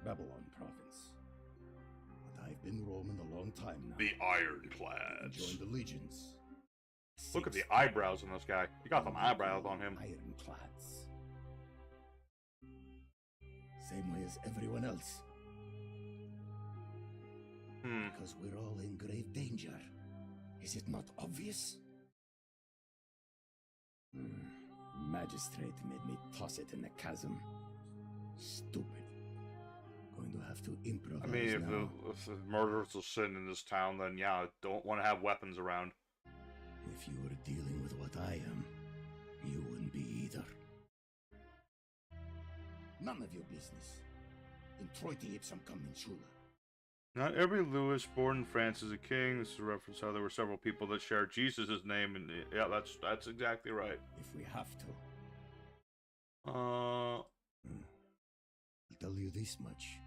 Babylon province. But I've been roaming a long time now. The Ironclads. Joined the legions. Look at the eyebrows on this guy. He got some eyebrows on him. Ironclads. Same way as everyone else. Because we're all in grave danger. Is it not obvious? Magistrate made me toss it in the chasm. Stupid. Going to have to improvise I mean, now. if the murder's a sin in this town, then yeah, I don't want to have weapons around. If you were dealing with what I am, you wouldn't be either. None of your business. Introiti ipsam commensula. Not every Louis born in France is a king. This is a reference how there were several people that shared Jesus' name, and yeah, that's exactly right. If we have to. Uh, I'll tell you this much.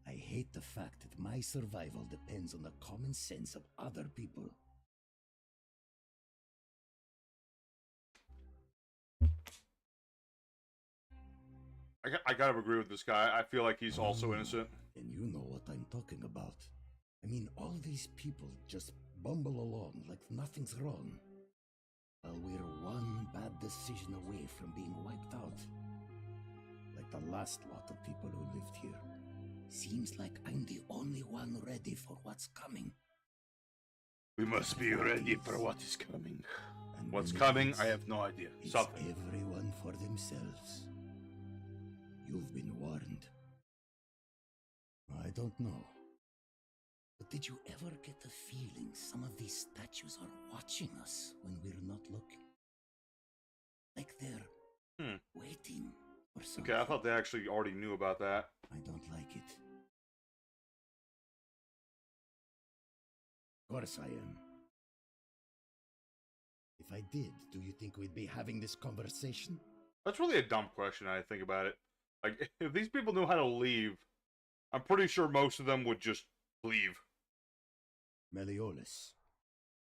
I hate the fact that my survival depends on the common sense of other people. I kind of agree with this guy. I feel like he's also innocent. And you know what I'm talking about. I mean, all these people just bumble along like nothing's wrong. While we're one bad decision away from being wiped out. Like the last lot of people who lived here. Seems like I'm the only one ready for what's coming. We must be ready for what is coming. And What's when coming, it's- I have no idea. It's Something. everyone for themselves. You've been warned. I don't know. But did you ever get the feeling some of these statues are watching us when we're not looking? Like they're waiting for something. Okay, I thought they actually already knew about that. I don't like it. Of course I am. If I did, do you think we'd be having this conversation? That's really a dumb question, I think about it. Like, if these people knew how to leave, I'm pretty sure most of them would just leave. Meliodas.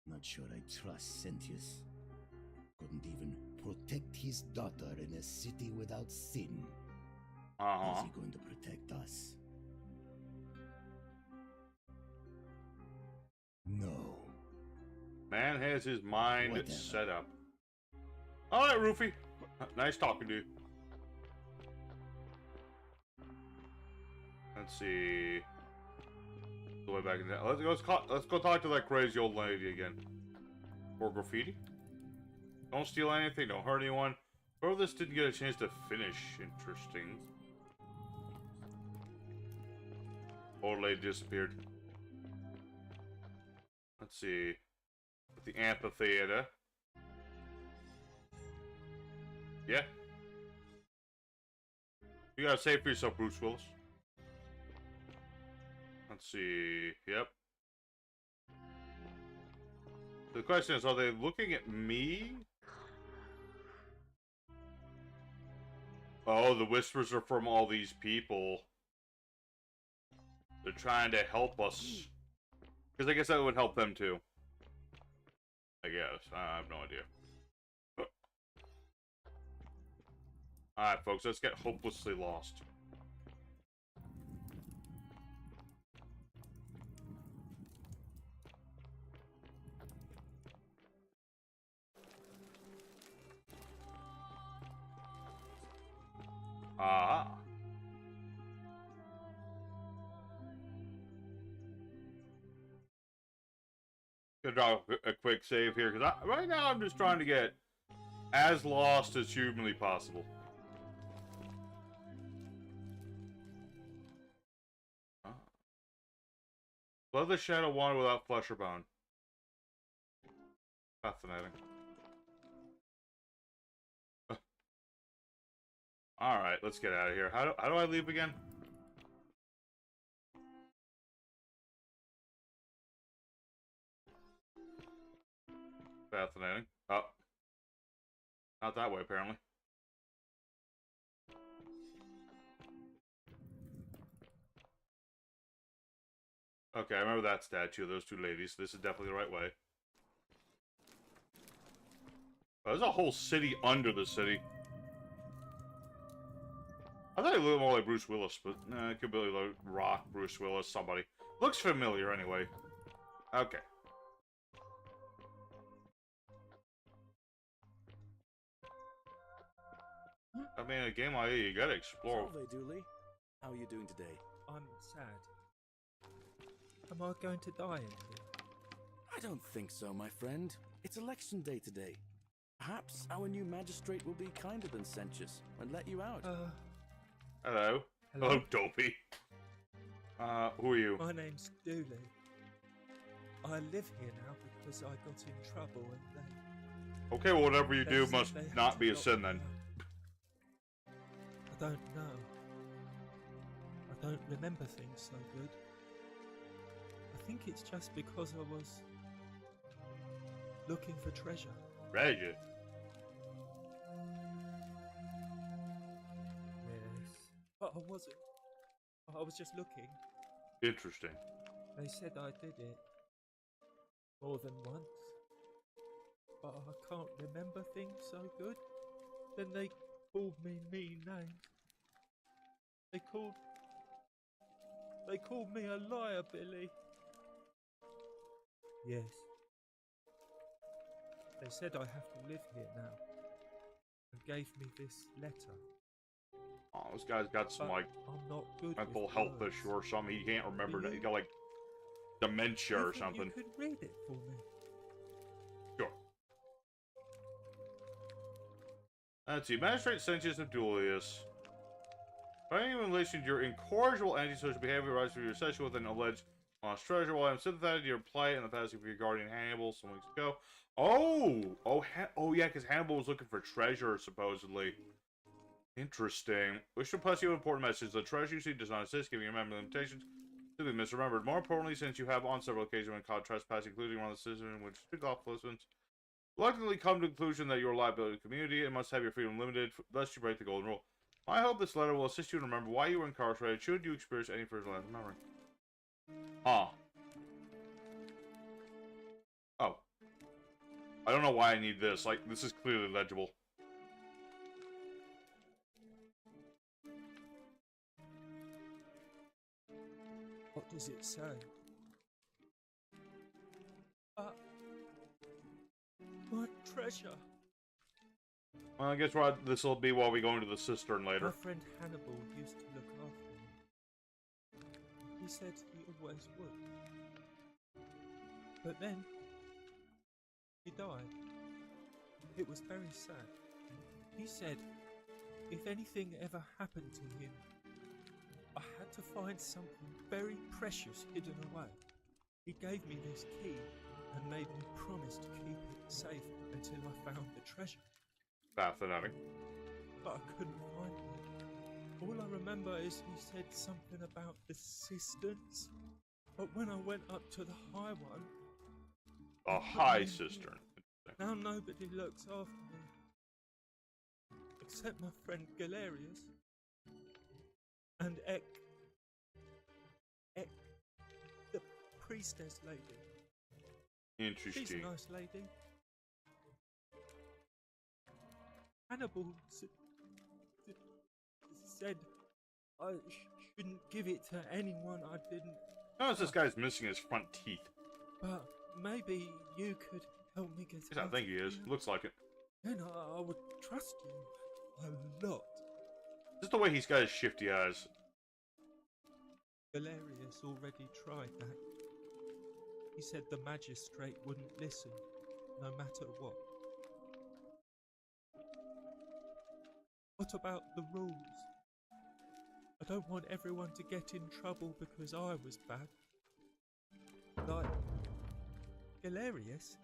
Not sure I trust Sentius. Couldn't even protect his daughter in a city without sin. How's he going to protect us? No. Man has his mind Whatever. set up. Alright, Rufy. Nice talking to you. Let's see. The way back in there. Let's go talk to that crazy old lady again. Or graffiti. Don't steal anything. Don't hurt anyone. Whoever this didn't get a chance to finish. Interesting. Old lady disappeared. Let's see. The amphitheater. Yeah. You gotta save for yourself, Bruce Willis. Let's see. Yep. The question is, are they looking at me? Oh, the whispers are from all these people. They're trying to help us. Because I guess that would help them too. I guess. I have no idea. Alright, folks, let's get hopelessly lost. gonna drop a quick save here because right now I'm just trying to get as lost as humanly possible. Let the shadow wander without flesh or bone. Fascinating. Alright, let's get out of here. How do I leave again? Fascinating. Oh. Not that way, apparently. Okay, I remember that statue of those two ladies. This is definitely the right way. Oh, there's a whole city under the city. I thought he looked more like Bruce Willis, but it could be like Rock, Bruce Willis, somebody. Looks familiar anyway. Okay. I mean, a game like that, you gotta explore. Salve, Dooley. How are you doing today? I'm sad. Am I going to die in here? I don't think so, my friend. It's election day today. Perhaps our new magistrate will be kinder than Sentius and let you out. Hello. Hello, Dopey. Who are you? My name's Dooley. I live here now because I got in trouble and they... Okay, well, whatever you they do said must they had not to be a lock sin me then. up. I don't know. I don't remember things so good. I think it's just because I was looking for treasure. Treasure? Yes. But I wasn't. I was just looking. Interesting. They said I did it more than once. But I can't remember things so good. Then they called me mean names. They called me a liar, Billy. Yes. They said I have to live here now. And gave me this letter. Oh, this guy's got some, But like, I'm not good mental with health words. issue or something. He can't remember. Do He you? got, like, dementia You or think something. You could read it for me. Sure. Let's see. Magistrate Sentius of Duilius. Finding in relation to your incorrigible antisocial behavior arises from your session with an alleged lost treasure. While I'm sympathetic to your plight and the passing of your guardian Hannibal some weeks ago. Oh, yeah, because Hannibal was looking for treasure, supposedly. Interesting. Wish to pass you an important message. The treasure you see does not assist, giving your memory limitations. Simply misremembered. More importantly, since you have on several occasions when caught trespassing, including one of the citizens in which strict law enforcement reluctantly come to the conclusion that you're a liability to the community and must have your freedom limited, lest you break the golden rule. I hope this letter will assist you to remember why you were incarcerated should you experience any further lapse of memory. Huh. Oh. I don't know why I need this. Like, this is clearly legible. What does it say? My treasure. Well, I guess this will be while we go into the cistern My later. friend Hannibal used to look after me. He said he always would. But then, he died. It was very sad. He said, if anything ever happened to him, I had to find something very precious hidden away. He gave me this key and made me promise to keep it safe until I found the treasure. Fascinating. But I couldn't find it. All I remember is he said something about the cisterns. But when I went up to the high one... A high cistern. Now nobody looks after me. Except my friend Galerius. And Ek, the priestess lady. Interesting. She's a nice lady. Hannibal said I shouldn't give it to anyone I didn't. Notice this guy's missing his front teeth. But maybe you could help me get I think he is. Looks like it. Then I would trust you a lot. Just the way he's got his shifty eyes. Galerius already tried that. He said the magistrate wouldn't listen, no matter what. What about the rules? I don't want everyone to get in trouble because I was bad. Like, Galerius?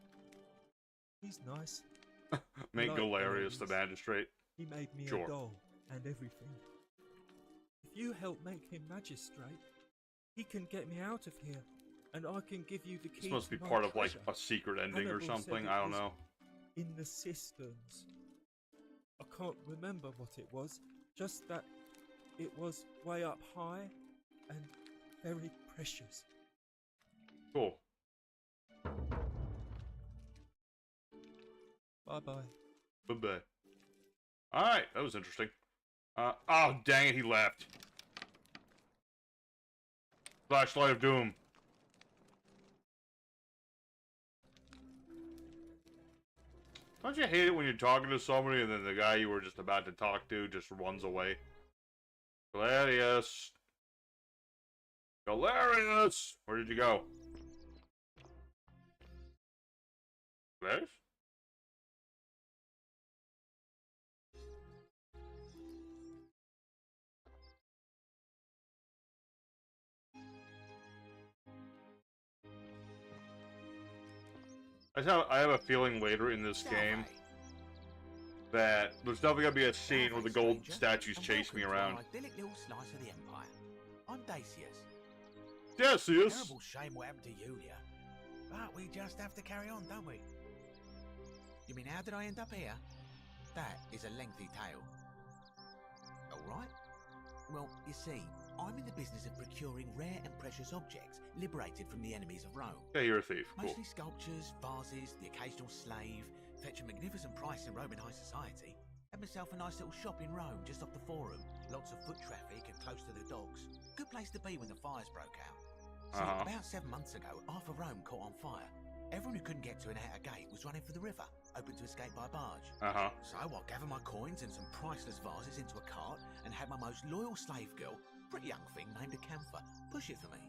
He's nice. Make Like Galerius the Galerius. magistrate. He made me Sure. a doll and everything. If you help make him magistrate, he can get me out of here, and I can give you the key. This must be to my part of like treasure. a secret ending or Hannibal said something. it I don't was know. In the cisterns. I can't remember what it was, just that it was way up high and very precious. Cool. Bye bye. Bye-bye. Alright, that was interesting. Oh, dang it, he left. Flashlight of Doom. Don't you hate it when you're talking to somebody and then the guy you were just about to talk to just runs away? Galerius. Galerius! Where did you go? Galerius? I have a feeling later in this game that there's definitely gonna be a scene where the gold statues chase me around. Idyllic little slice of the Empire. I'm Dacius. Dacius? Terrible shame what happened to Yulia. But we just have to carry on, don't we? You mean how did I end up here? That is a lengthy tale. Alright. Well, you see, I'm in the business of procuring rare and precious objects liberated from the enemies of Rome. Yeah, you're a thief. Cool. Mostly sculptures, vases, the occasional slave, fetch a magnificent price in Roman high society. Had myself a nice little shop in Rome just off the Forum. Lots of foot traffic and close to the docks. Good place to be when the fires broke out. So about 7 months ago, half of Rome caught on fire. Everyone who couldn't get to an outer gate was running for the river, open to escape by barge. So I gathered my coins and some priceless vases into a cart and had my most loyal slave girl, pretty young thing named Acantha, push it for me.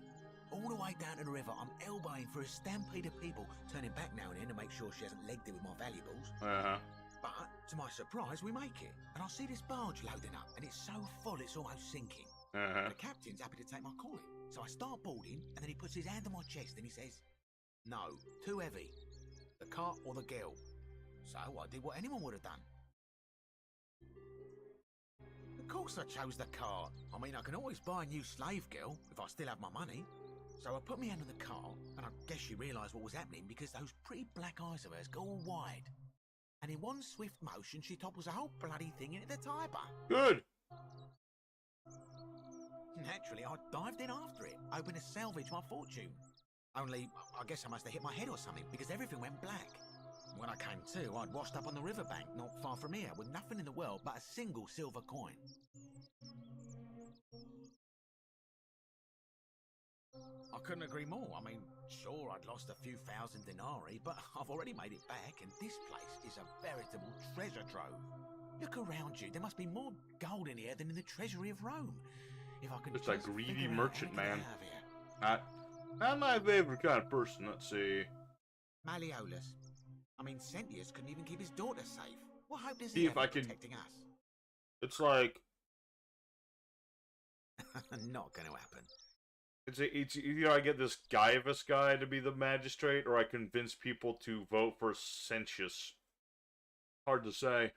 All the way down to the river, I'm elbowing through a stampede of people, turning back now and then to make sure she hasn't legged it with my valuables. But, to my surprise, we make it. And I see this barge loading up, and it's so full it's almost sinking. The captain's happy to take my coin. So I start boarding, and then he puts his hand on my chest and he says, "No, too heavy. The cart or the girl." So I did what anyone would have done. Of course I chose the cart. I mean, I can always buy a new slave girl if I still have my money. So I put my hand on the cart, and I guess she realised what was happening because those pretty black eyes of hers go all wide. And in one swift motion, she topples the whole bloody thing into the Tiber. Good. Naturally, I dived in after it, hoping to salvage my fortune. Only, I guess I must have hit my head or something, because everything went black. When I came to, I'd washed up on the riverbank, not far from here, with nothing in the world but a single silver coin. I couldn't agree more. I mean, sure, I'd lost a few thousand denarii, but I've already made it back, and this place is a veritable treasure trove. Look around you. There must be more gold in here than in the treasury of Rome. If I can Just a greedy figure out merchant, how to get man. out of here. Not my favorite kind of person. Let's see. Malleolus. I mean, Sentius couldn't even keep his daughter safe. What hope does See he if have I of can- protecting us? It's like Not going to happen. it's either I get this Gaius guy to be the magistrate, or I convince people to vote for Sentius. Hard to say.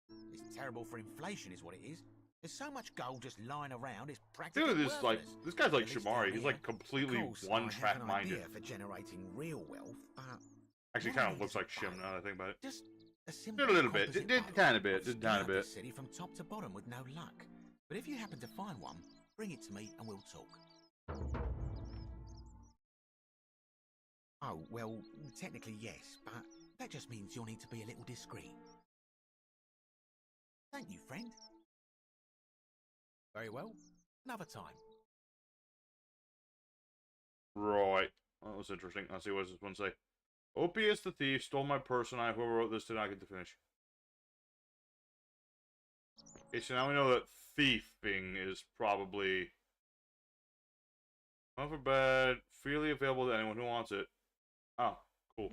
It's terrible for inflation, is what it is. There's so much gold just lying around, it's practically Dude, this worthless. this guy's like At least Shamari. down He's here. like completely Of course, one-track I have an minded. idea for generating real wealth, but Actually, what I kind of need looks is a like Shim boat. now that I think about it. Just a Just simple a little bit, composite just boat. tiny bit, I've just a tiny scoured bit. the city from top to bottom with no luck. But if you happen to find one, bring it to me and we'll talk. Oh, well, technically yes, but that just means you'll need to be a little discreet. Thank you, friend. Very well. Another time. Right. That was interesting. Let's see what does this one say. Opius the thief stole my purse, and whoever wrote this did not get to finish. Okay, so now we know that thieving is probably not for bad. freely available to anyone who wants it. Oh, cool.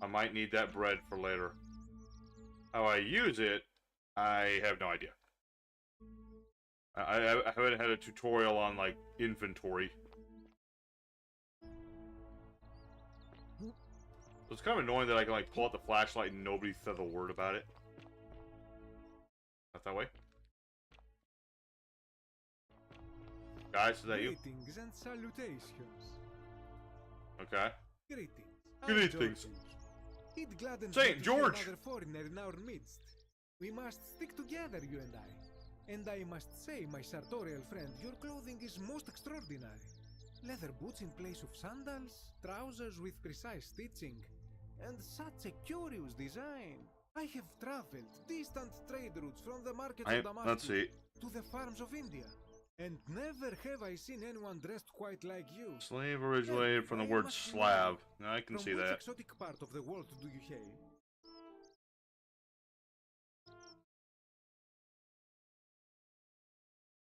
I might need that bread for later. How I use it, I have no idea. I haven't had a tutorial on, like, inventory. So it's kind of annoying that I can, like, pull out the flashlight and nobody said a word about it. Not that way? Guys, is that you? Greetings and salutations. Okay. Greetings. Greetings. It gladdens Saint me to see George! another foreigner in our midst. We must stick together, you and I. And I must say, my sartorial friend, your clothing is most extraordinary. Leather boots in place of sandals, trousers with precise stitching, and such a curious design. I have traveled distant trade routes from the markets of Damascus to the farms of India, and never have I seen anyone dressed quite like you. Slave originated from the word Slav. Now I can see From which that. exotic part of the world do you hail?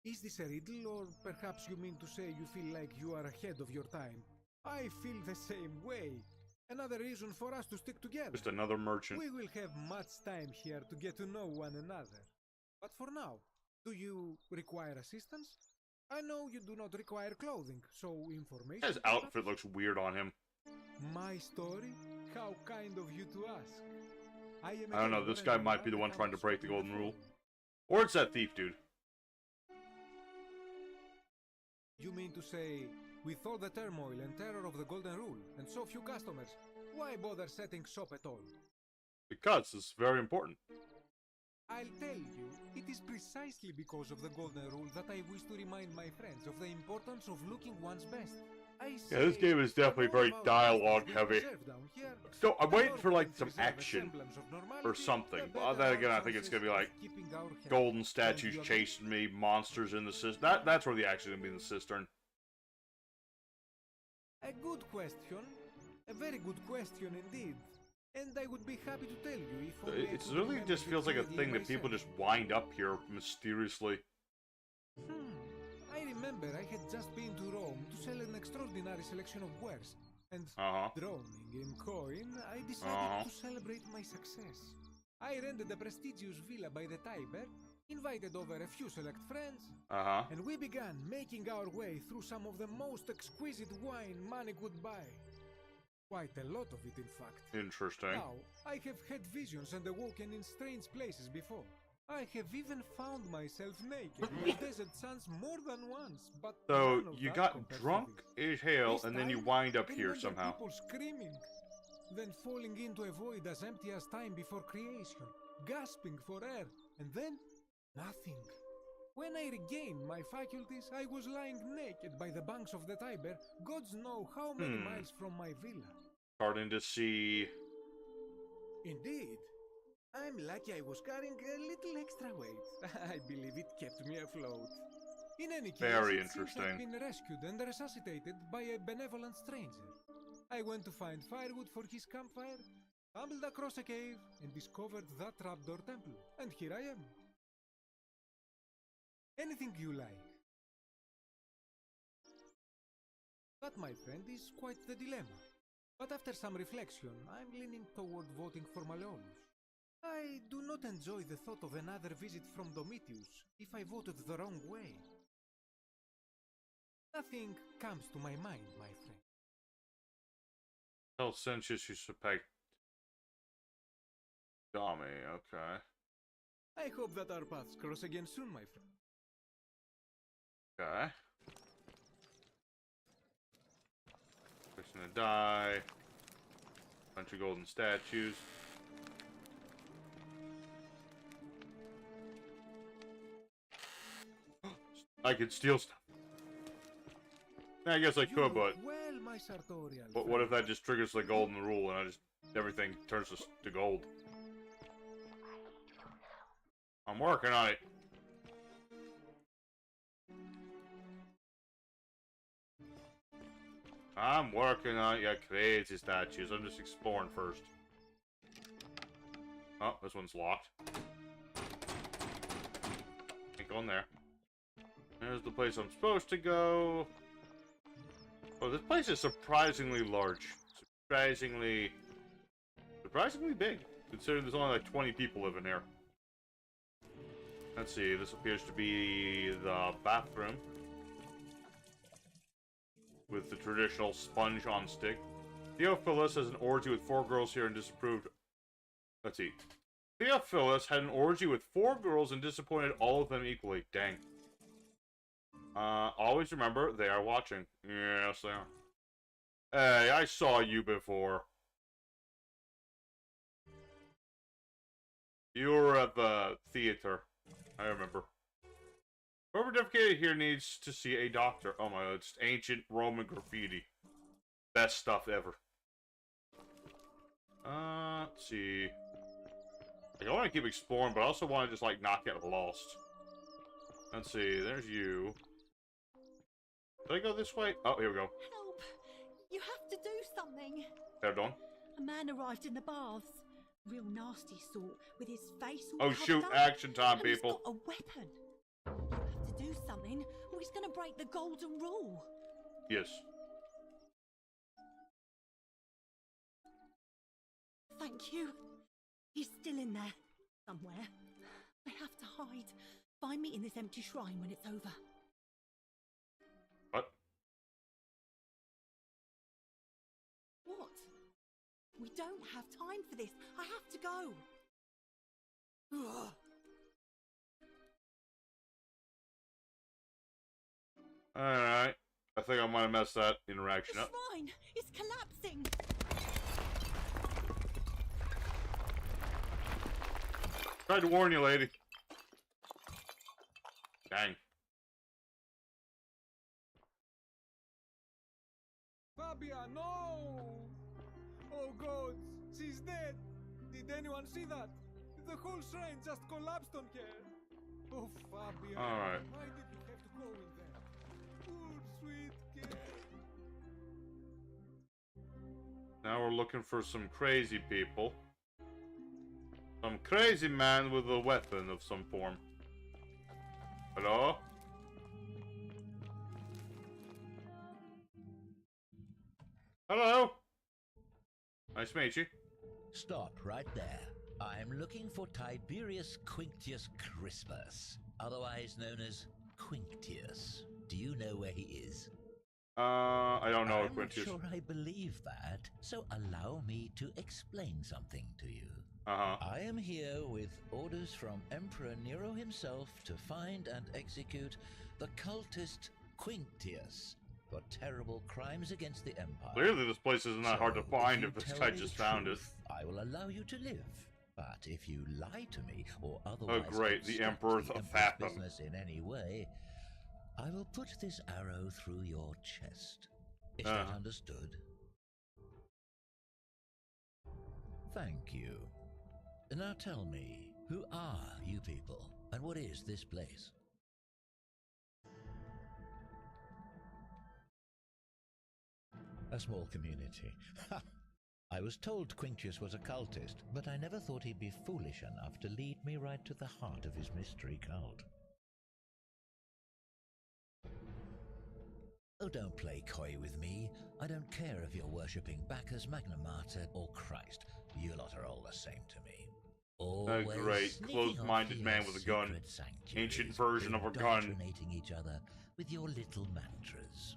Is this a riddle, or perhaps you mean to say you feel like you are ahead of your time? I feel the same way. Another reason for us to stick together. Just another merchant. We will have much time here to get to know one another. But for now, do you require assistance? I know you do not require clothing, so information... His outfit looks weird on him. My story? How kind of you to ask. I don't know, this guy might be the one trying to break the golden rule. Or it's that thief dude. You mean to say, with all the turmoil and terror of the Golden Rule, and so few customers, why bother setting shop at all? Because it's very important. I'll tell you, it is precisely because of the Golden Rule that I wish to remind my friends of the importance of looking one's best. Yeah, this game is definitely very dialogue heavy. So I'm waiting for like some action or something. But then again, I think it's gonna be like golden statues chasing me, monsters in the cistern. That's where the action is gonna be in the cistern. A good question. A very good question indeed. And I would be happy to tell you if only I It could really remember just the feels like a CD thing that people myself. just wind up here mysteriously. I remember I had just been to Rome to sell an extraordinary selection of wares, and drowning in coin, I decided to celebrate my success. I rented a prestigious villa by the Tiber, invited over a few select friends, and we began making our way through some of the most exquisite wine money could buy. Quite a lot of it, in fact. Interesting. Now, I have had visions and awoken in strange places before. I have even found myself naked in desert sands more than once, but So none of you that got compares drunk with as hell, This and then you time, wind up I here remember somehow. People screaming, then falling into a void as empty as time before creation, gasping for air, and then nothing. When I regained my faculties, I was lying naked by the banks of the Tiber, gods know how many miles from my villa. Starting to see. Indeed. I'm lucky I was carrying a little extra weight. I believe it kept me afloat. In any case, Very it seems interesting. I've been rescued and resuscitated by a benevolent stranger. I went to find firewood for his campfire, stumbled across a cave, and discovered that trapdoor temple. And here I am. Anything you like. That, my friend, is quite the dilemma. But after some reflection, I'm leaning toward voting for Malleolus. I do not enjoy the thought of another visit from Domitius if I voted the wrong way. Nothing comes to my mind, my friend. Tell Sensius you suspect. Dummy, okay. I hope that our paths cross again soon, my friend. Okay. Fixing to die. Bunch of golden statues. I could steal stuff. I guess I could, but Well, my sartorial what if that just triggers the golden rule and I just everything turns to gold? I'm working on it. I'm working on it, you crazy statues. I'm just exploring first. Oh, this one's locked. Can't go in there. There's the place I'm supposed to go. Oh, this place is surprisingly large. Surprisingly big, considering there's only like 20 people living here. Let's see, this appears to be the bathroom. With the traditional sponge on stick. Theophilus has an orgy with 4 girls here and disapproved. Let's see. Theophilus had an orgy with 4 girls and disappointed all of them equally. Dang. Always remember, they are watching. Yes, they are. Hey, I saw you before. You were at the theater. I remember. Whoever defecated here needs to see a doctor. Oh my god, it's ancient Roman graffiti. Best stuff ever. Let's see. Like, I want to keep exploring, but I also want to just, like, not get lost. Let's see, there's you. Did I go this way? Oh, here we go. Help! You have to do something. Pardon? A man arrived in the baths. Real nasty sort, with his face all Oh covered shoot, up, action time, and he's people. got a weapon. You have to do something, or he's gonna break the golden rule. Yes. Thank you. He's still in there, somewhere. I have to hide. Find me in this empty shrine when it's over. What? What? We don't have time for this. I have to go. Ugh. Alright. I think I might have messed that interaction The up. shrine is collapsing. Tried to warn you, lady. Dang. Fabia, no! Oh god, she's dead! Did anyone see that? The whole shrine just collapsed on her! Oh, Fabia, Alright. why did you have to go in there? Poor sweet kid! Now we're looking for some crazy people. Some crazy man with a weapon of some form. Hello? Hello? Nice to meet you. Stop right there. I'm looking for Tiberius Quinctius Crispus, otherwise known as Quinctius. Do you know where he is? I don't know, I'm not Quintius. sure I believe that, so allow me to explain something to you. I am here with orders from Emperor Nero himself to find and execute the cultist Quinctius for terrible crimes against the Empire. Clearly this place isn't that hard to find you if this tell guy me just the found it. truth, I will allow you to live. But if you lie to me or otherwise Oh great, the obstruct Emperor's the a Emperor's fathom. business in any way, I will put this arrow through your chest. Is that understood? Thank you. Now tell me, who are you people, and what is this place? A small community. Ha! I was told Quinctius was a cultist, but I never thought he'd be foolish enough to lead me right to the heart of his mystery cult. Oh, don't play coy with me. I don't care if you're worshipping Bacchus, Magna Mater, or Christ. You lot are all the same to me. A Always great, sneaking close-minded off man to with a your gun. secret sanctuaries, Ancient version of a gun. indoctrinating each other with your little mantras.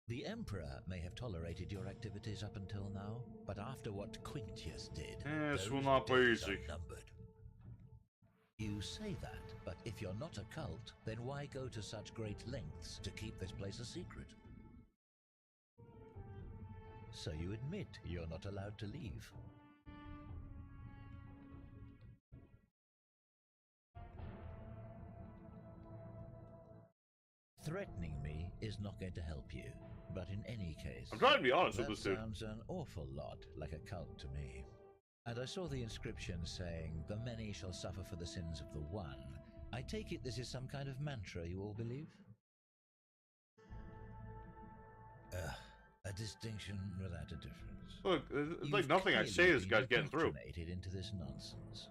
The Emperor may have tolerated your activities up until now, but after what Quinctius did, This will those not be days easy. are numbered. You say that, but if you're not a cult, then why go to such great lengths to keep this place a secret? So you admit you're not allowed to leave. Threatening me is not going to help you, but in any case, I'm trying to be honest with that this dude. sounds an awful lot like a cult to me. And I saw the inscription saying, "The many shall suffer for the sins of the one." I take it this is some kind of mantra you all believe? A distinction without a difference. Look, it's like You've nothing I say clearly this been guy's getting through. indoctrinated into this nonsense.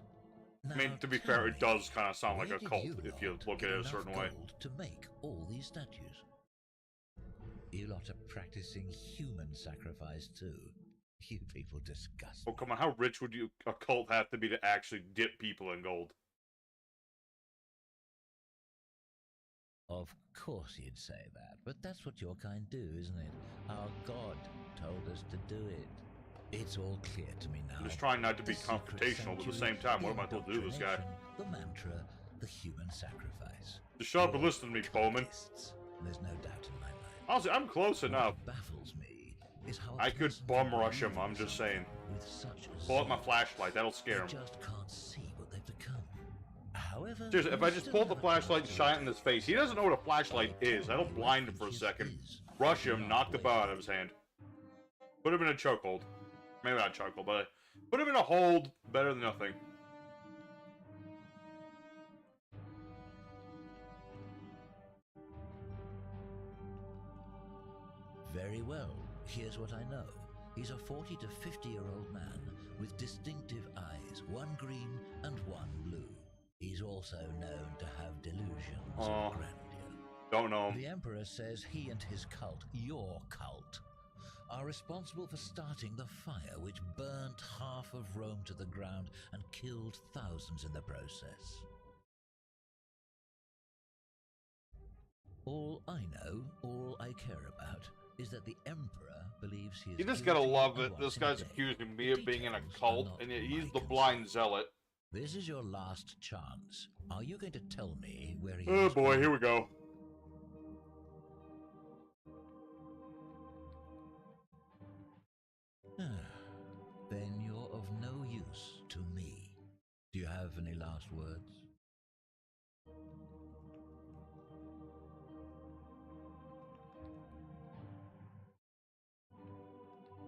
I mean, to be fair, it does kind of sound like a cult if you look at it a certain way. To make all these statues. You lot are practicing human sacrifice too. You people disgust me. Oh, come on, how rich would a cult have to be to actually dip people in gold? Of course you'd say that, but that's what your kind do, isn't it? Our God told us to do it. It's all clear to me now. I'm just trying not to be confrontational, but at the same time, what am I supposed to do to this guy? The mantra, the human sacrifice. Just shut up and listen to me, Bowman. There's no doubt in my mind. Honestly, I'm close enough. What baffles me is how I could bum rush him, I'm just saying. with such Pull out my flashlight, that'll scare him. they just can't see what they've become. However, Seriously, if I just pull the flashlight and shine it in his face, he doesn't know what a flashlight is. That'll blind him for a second. Rush him, knock the bow out of his hand. Put him in a chokehold. Maybe not chokehold, but put him in a hold. Better than nothing. Very well. Here's what I know. He's a 40 to 50-year-old man with distinctive eyes, one green and one blue. He's also known to have delusions of grandeur. Don't know him. The Emperor says he and his cult, your cult, are responsible for starting the fire which burnt half of Rome to the ground and killed thousands in the process. All I know, all I care about, is that the Emperor believes he is. You just gotta love it. This guy's accusing me of being in a cult, and yet he's the blind zealot. This is your last chance. Are you going to tell me where he Oh is? boy, here we go. Then you're of no use to me. Do you have any last words?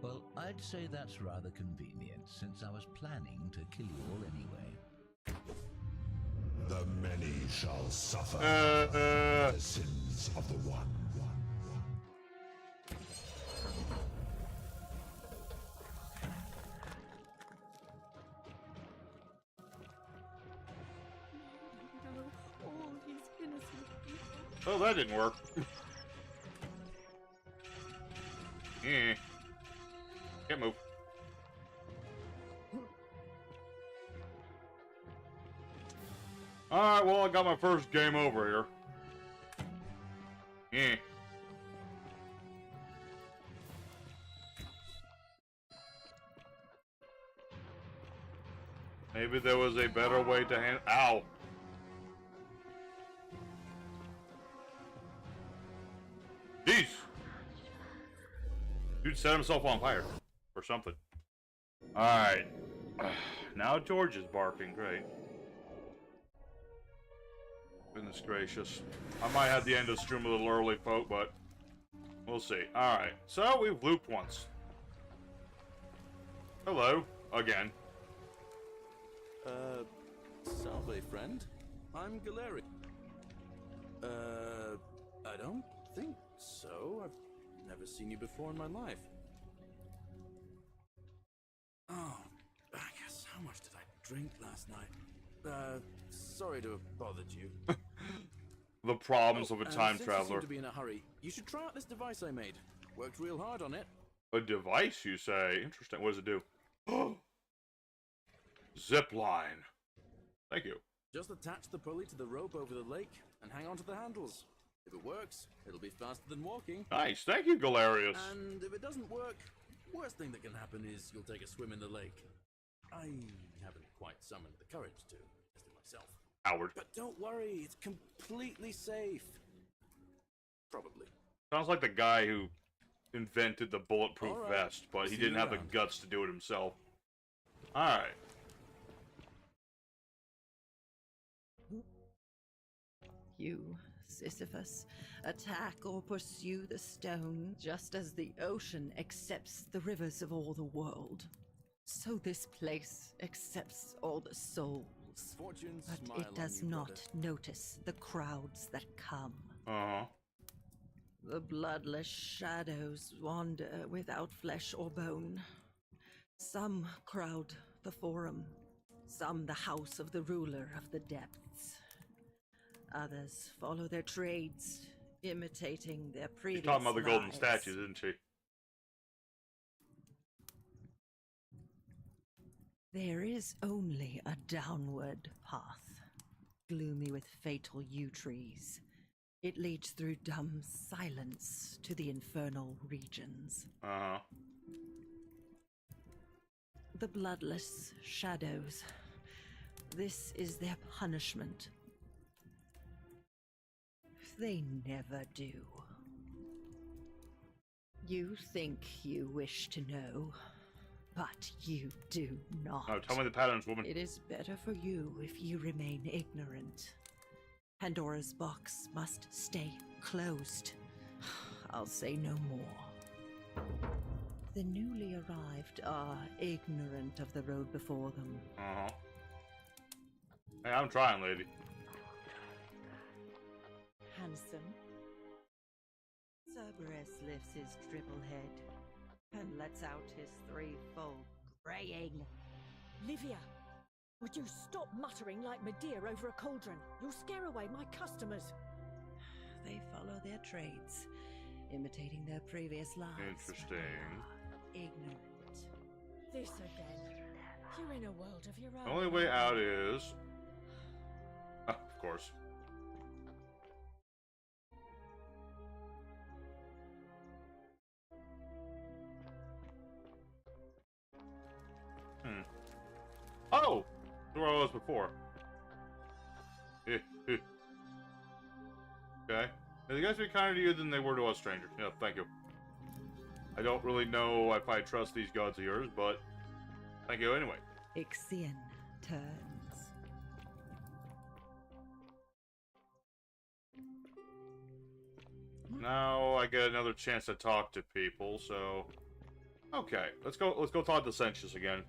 Well, I'd say that's rather convenient, since I was planning to kill you all anyway. The many shall suffer the sins of the one. No, all these innocent people. Oh, that didn't work. Yeah. Can't move. Alright, well, I got my first game over here. Yeah. Maybe there was a better way to handle. Ow! Jeez! Dude set himself on fire. Or something. Alright. Now George is barking. Great. Goodness gracious. I might have the end of the stream a little early, folk, but we'll see. Alright. So, we've looped once. Hello. Again. Salve, friend. I'm Galerius. I don't think so. I've never seen you before in my life. Oh, I guess how much did I drink last night? Sorry to have bothered you. The problems of a time since traveler. You seem to be in a hurry. You should try out this device I made. Worked real hard on it. A device, you say? Interesting. What does it do? Zip line. Thank you. Just attach the pulley to the rope over the lake and hang on to the handles. If it works, it'll be faster than walking. Nice. Thank you, Galerius. And if it doesn't work, worst thing that can happen is you'll take a swim in the lake. I haven't quite summoned the courage to test it myself. Howard. But don't worry, it's completely safe. Probably. Sounds like the guy who invented the bulletproof All right. vest, but he See didn't you have the around. guts to do it himself. Alright. You, Sisyphus, attack or pursue the stone, just as the ocean accepts the rivers of all the world. So this place accepts all the souls. Fortune But smile it on does you, not brother. notice the crowds that come. Uh-huh. The bloodless shadows wander without flesh or bone. Some crowd the forum, Some the house of the ruler of the depths. Others follow their trades, imitating their She's previous talking about the golden lives. statues, isn't she? There is only a downward path, gloomy with fatal yew trees. It leads through dumb silence to the infernal regions. Uh-huh. The bloodless shadows. This is their punishment. They never do. You think you wish to know, but you do not. Oh, tell me the patterns, woman. It is better for you if you remain ignorant. Pandora's box must stay closed. I'll say no more. The newly arrived are ignorant of the road before them. Uh-huh. Hey, I'm trying, lady. Handsome. Cerberus lifts his triple head and lets out his threefold graying. Livia, would you stop muttering like Medea over a cauldron? You'll scare away my customers. They follow their trades, imitating their previous lives. Interesting. Ignorant. This again. You're in a world of your own. The only way out is... of course. Oh! That's where I was before. Okay. They guys be kinder to you than they were to us, stranger. Yeah, thank you. I don't really know if I trust these gods of yours, but thank you anyway. Ixion turns. Now I get another chance to talk to people, so... Okay, let's go talk to Sentius again.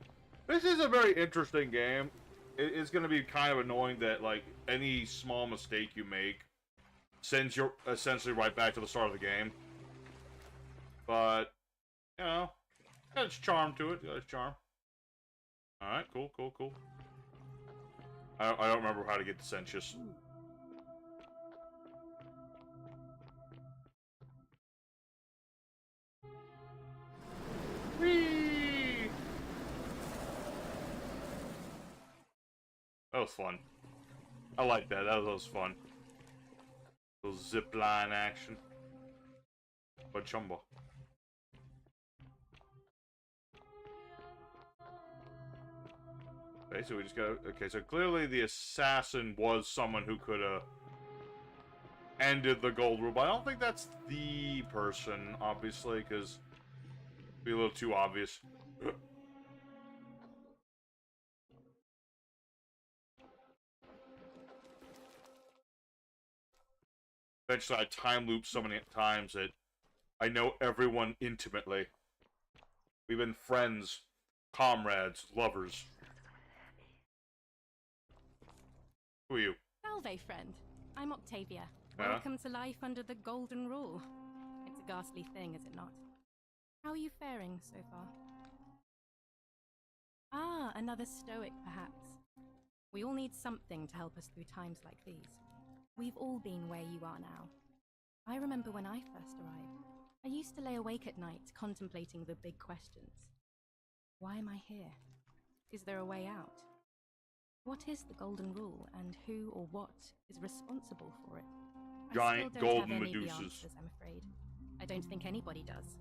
This is a very interesting game. It's going to be kind of annoying that, like, any small mistake you make sends you essentially right back to the start of the game. But, you know, got its charm to it. Got its charm. Alright, cool. I don't remember how to get to Sentius. Whee! That was fun. I like that. That was fun. Little zipline action. But chumba. Okay, so we just got... Okay, so clearly the assassin was someone who could have ended the gold rule, but I don't think that's the person, obviously, because it'd be a little too obvious. Eventually, I time loop so many times that I know everyone intimately. We've been friends, comrades, lovers. Who are you? Salve, friend. I'm Octavia. Yeah? Welcome to life under the Golden Rule. It's a ghastly thing, is it not? How are you faring so far? Ah, another stoic, perhaps. We all need something to help us through times like these. We've all been where you are now. I remember when I first arrived. I used to lay awake at night contemplating the big questions. Why am I here? Is there a way out? What is the Golden Rule, and who or what is responsible for it? Giant I still don't golden have any of the Medusas. answers, I'm afraid. I don't think anybody does.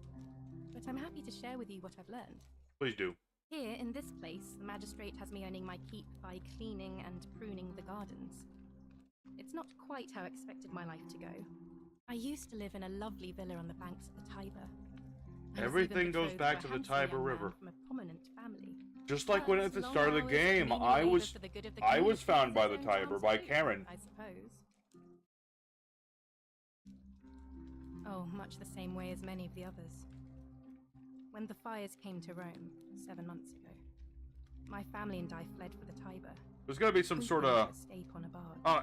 But I'm happy to share with you what I've learned. Please do. Here, in this place, the magistrate has me earning my keep by cleaning and pruning the gardens. It's not quite how I expected my life to go. I used to live in a lovely villa on the banks of the Tiber. I was Everything even goes betrothed back to to a the handsome Tiber young man River. from a prominent family. Just like when But at the long start of the hours game, cleaning I the was river for the good of the I was community found by has the its own Tiber charms by too, Karen. I suppose. Oh, much the same way as many of the others. When the fires came to Rome 7 months ago, my family and I fled for the Tiber. There's gotta be some sort of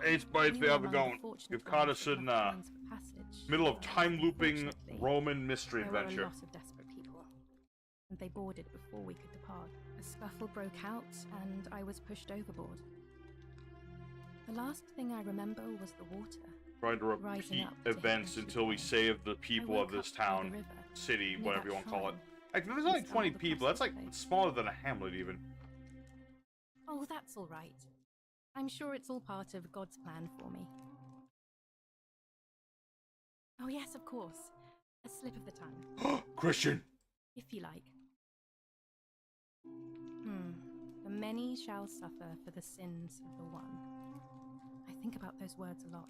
Ace Bites they have it going. You've caught us in middle of time looping Roman mystery There were a adventure. lot of desperate people. and they boarded before we could depart. A scuffle broke out, and I was pushed overboard. The last thing I remember was the water. Trying to repeat events until we save the people of this town, city, whatever you want to call it. Like, there's only 20 people. That's like smaller than a hamlet, even. Oh, that's all right. I'm sure it's all part of God's plan for me. Oh yes, of course. A slip of the tongue. Christian! If you like. The many shall suffer for the sins of the one. I think about those words a lot.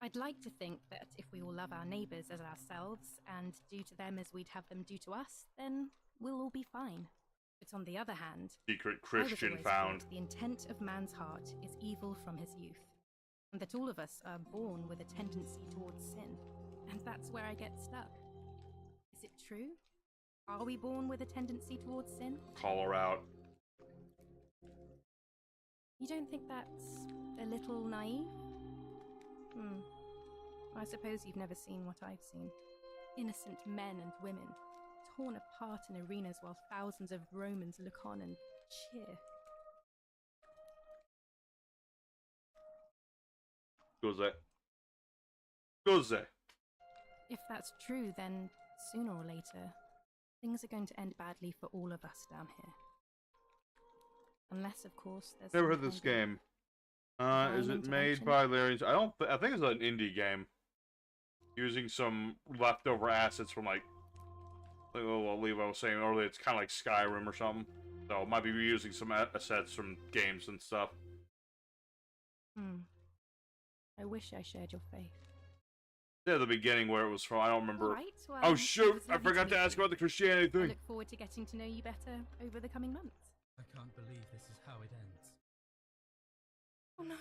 I'd like to think that if we all love our neighbours as ourselves, and do to them as we'd have them do to us, then we'll all be fine. But on the other hand, secret Christian found. The intent of man's heart is evil from his youth, and that all of us are born with a tendency towards sin. And that's where I get stuck. Is it true? Are we born with a tendency towards sin? Call her out. You don't think that's a little naive? I suppose you've never seen what I've seen. Innocent men and women, torn apart in arenas while thousands of Romans look on and cheer. Cos'è? Cos'è? If that's true, then sooner or later, things are going to end badly for all of us down here. Unless, of course, there's... Never heard this game. Is it made by Larry? I think it's an indie game. Using some leftover assets from, like I'll leave what I was saying earlier, it's kind of like Skyrim or something. So it might be reusing some assets from games and stuff. I wish I shared your faith. Yeah, the beginning where it was from, I don't remember. Right, well, oh shoot, I forgot to ask about the Christianity thing. I look forward to getting to know you better over the coming months. I can't believe this is how it ends. Oh no.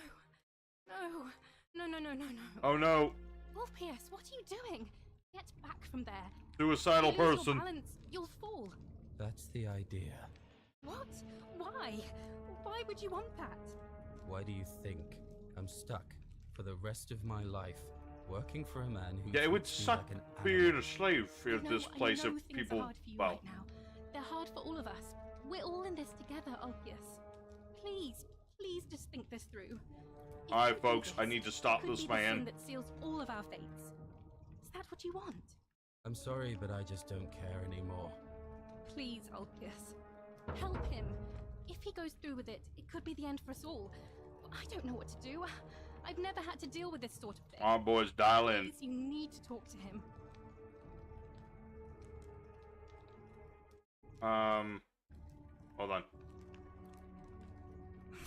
No. No, no, no, no, no. Oh no. Orpheus, what are you doing? Get back from there. Suicidal If you lose person. Your balance, you'll fall. That's the idea. What? Why? Why would you want that? Why do you think I'm stuck for the rest of my life working for a man who... Yeah, it would treats me suck like an being a slave if this place I know if things people... are hard for you well... right now. They're hard for all of us. We're all in this together, Ulpius. Please, please just think this through. Alright, folks, I need to stop Could this be the man. sin that seals all of our fates. Is that what you want? I'm sorry, but I just don't care anymore. Please, Ulpius. Help him. If he goes through with it, it could be the end for us all. I don't know what to do. I've never had to deal with this sort of thing. Come on, boys, dial in. Please, you need to talk to him. Hold on.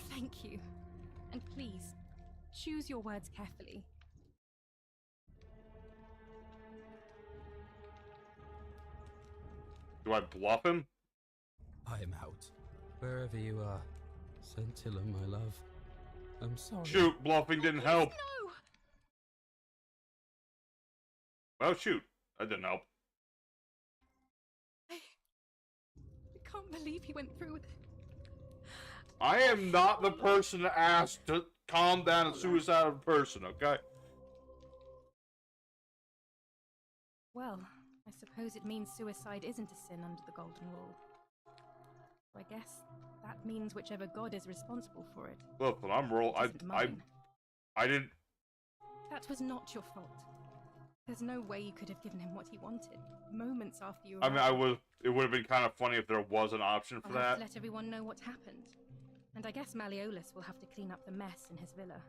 Thank you. And please, choose your words carefully. Do I bluff him? I'm out. Wherever you are. Scintilla, my love. I'm sorry. Shoot, bluffing didn't help. No! Well, shoot. That didn't help. I can't believe he went through with it. I am not the person to ask to calm down a suicidal person, okay? Well, I suppose it means suicide isn't a sin under the Golden Rule. So I guess that means whichever god is responsible for it. Listen, I'm I didn't... That was not your fault. There's no way you could have given him what he wanted. Moments after you I mean, arrived. it would have been kind of funny if there was an option for I'll have that. to let everyone know what happened. And I guess Malleolus will have to clean up the mess in his villa.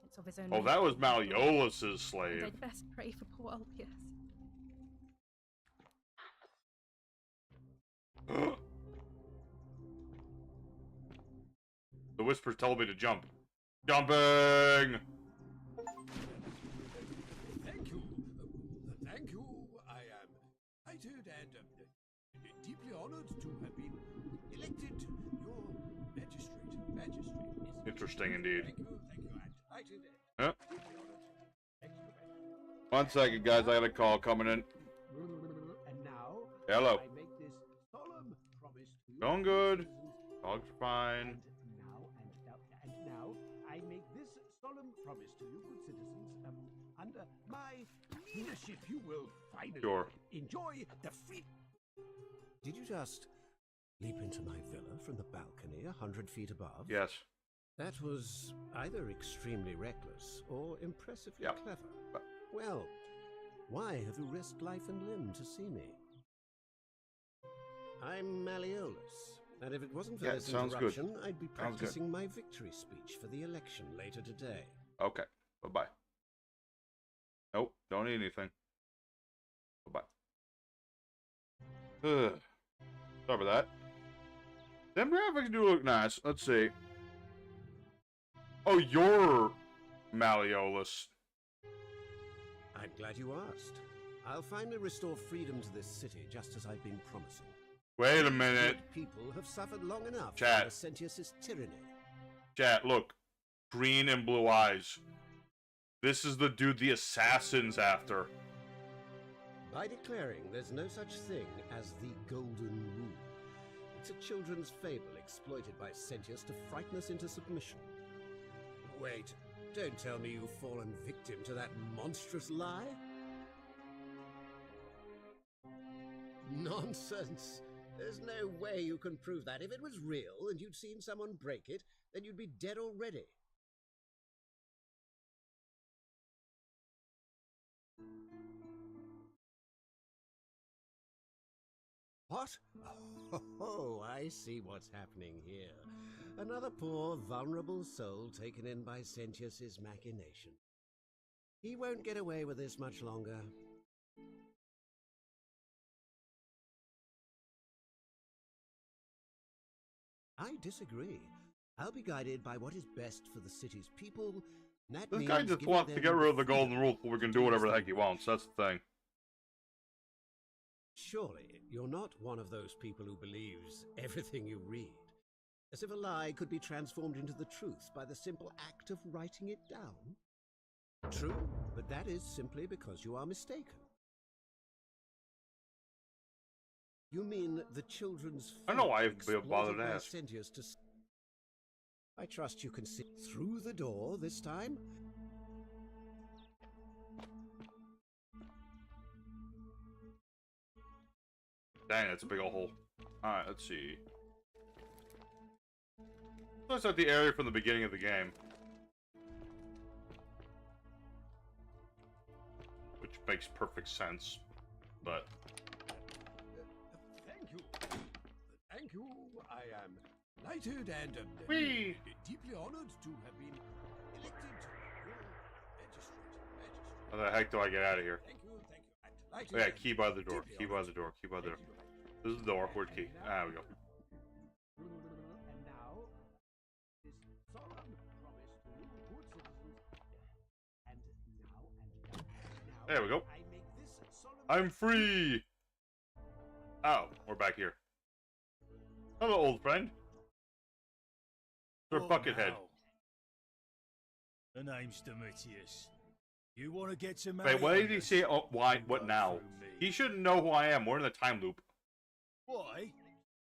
It's of his own. Oh, that was making. Malleolus's slave. And I'd best pray for poor Ulpius. The whisper told me to jump. Jumping! Thank you. Thank you. I am excited and deeply honored to have been elected your magistrate. Interesting indeed. Thank you. I'm excited Huh? and deeply honored. Thank you. 1 second, guys. I got a call coming in. And now, Hello. I make this solemn promise to you. Going good. Dog's fine. And now, I make this solemn promise to you, good citizens. Under my leadership, you will finally Sure. enjoy the free... Did you just leap into my villa from the balcony 100 feet above? Yes. That was either extremely reckless or impressively clever. Well, why have you risked life and limb to see me? I'm Malleolus, and if it wasn't for this interruption, I'd be practicing my victory speech for the election later today. Okay, bye-bye. Nope, don't eat anything. Bye-bye. Sorry about that. Them graphics do look nice. Let's see. Oh, you're Malleolus. I'm glad you asked. I'll finally restore freedom to this city, just as I've been promising. Wait a minute. People have suffered long enough Chat. under Sentius's tyranny. Chat, look. Green and blue eyes. This is the dude the assassin's after. By declaring there's no such thing as the Golden Rule. It's a children's fable exploited by Sentius to frighten us into submission. Wait, don't tell me you've fallen victim to that monstrous lie? Nonsense! There's no way you can prove that. If it was real and you'd seen someone break it, then you'd be dead already. What? Oh, I see what's happening here. Another poor, vulnerable soul taken in by Sentius's machination. He won't get away with this much longer. I disagree. I'll be guided by what is best for the city's people. And that This means guy just giving wants to them get rid of the freedom golden rule so we can do whatever the heck he wants. That's the thing. Surely, you're not one of those people who believes everything you read. As if a lie could be transformed into the truth by the simple act of writing it down. True, but that is simply because you are mistaken. You mean the children's I don't know why I exploited bothered to by ask. Sentius to I trust you can see through the door this time? Dang, that's a big old hole. Alright, let's see. Looks like the area from the beginning of the game. Which makes perfect sense. But Thank you. Thank you. I am delighted and deeply honored to have been elected your magistrate. how the heck do I get out of here? Thank you. I'm Oh, delighted. yeah, and key by the door. deeply Key by the door. Key by the door. This is the door. Where's key? Ah, we go. And now, this solemn promise to you, good citizens. And now, There we go. I make this solemn I'm free! Oh, we're back here. Hello, old friend. Sir What Buckethead. now? The name's Domitius. You want to get to Wait, what did he Malleolus? say? Oh, why? What now? He shouldn't know who I am. We're in the time loop. Why?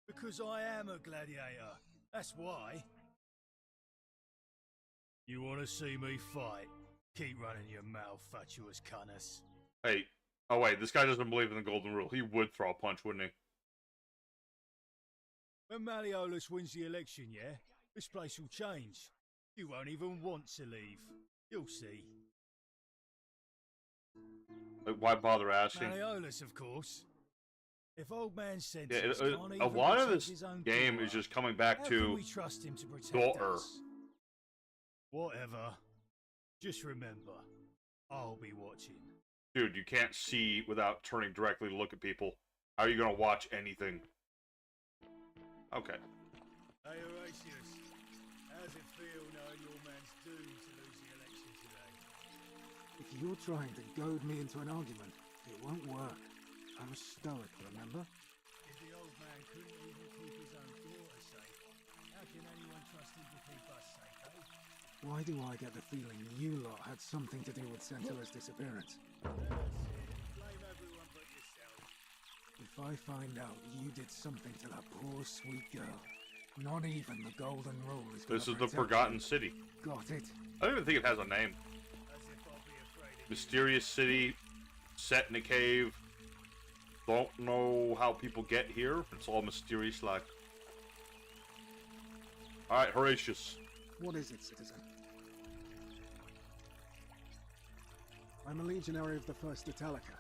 Because I am a gladiator. That's why. You want to see me fight? Keep running your mouth, fatuous cunners. Hey. Oh, wait. This guy doesn't believe in the golden rule. He would throw a punch, wouldn't he? When Malleolus wins the election, yeah, this place will change. You won't even want to leave. You'll see. Like, why bother asking? Malleolus, of course. If old man Yeah, Sentius can't a even lot of protect this his own game daughter, is just coming back how can to we trust him to protect daughter. us? Whatever. Just remember, I'll be watching. Dude, you can't see without turning directly to look at people. How are you going to watch anything? Okay. Hey, Horatius, how's it feel knowing your man's doomed to lose the election today? If you're trying to goad me into an argument, it won't work. I'm a stoic, remember? If the old man couldn't even keep his own daughter safe, how can anyone trust him to keep us safe, eh? Why do I get the feeling you lot had something to do with Centilla's disappearance? That's it. Blame everyone but yourself. If I find out you did something to that poor sweet girl, not even the golden rule is gonna This is the protect Forgotten you. City. Got it? I don't even think it has a name. Mysterious city, set in a cave. don't know how people get here. It's all mysterious, like. Alright, Horatius. What is it, citizen? I'm a legionary of the 1st Italica,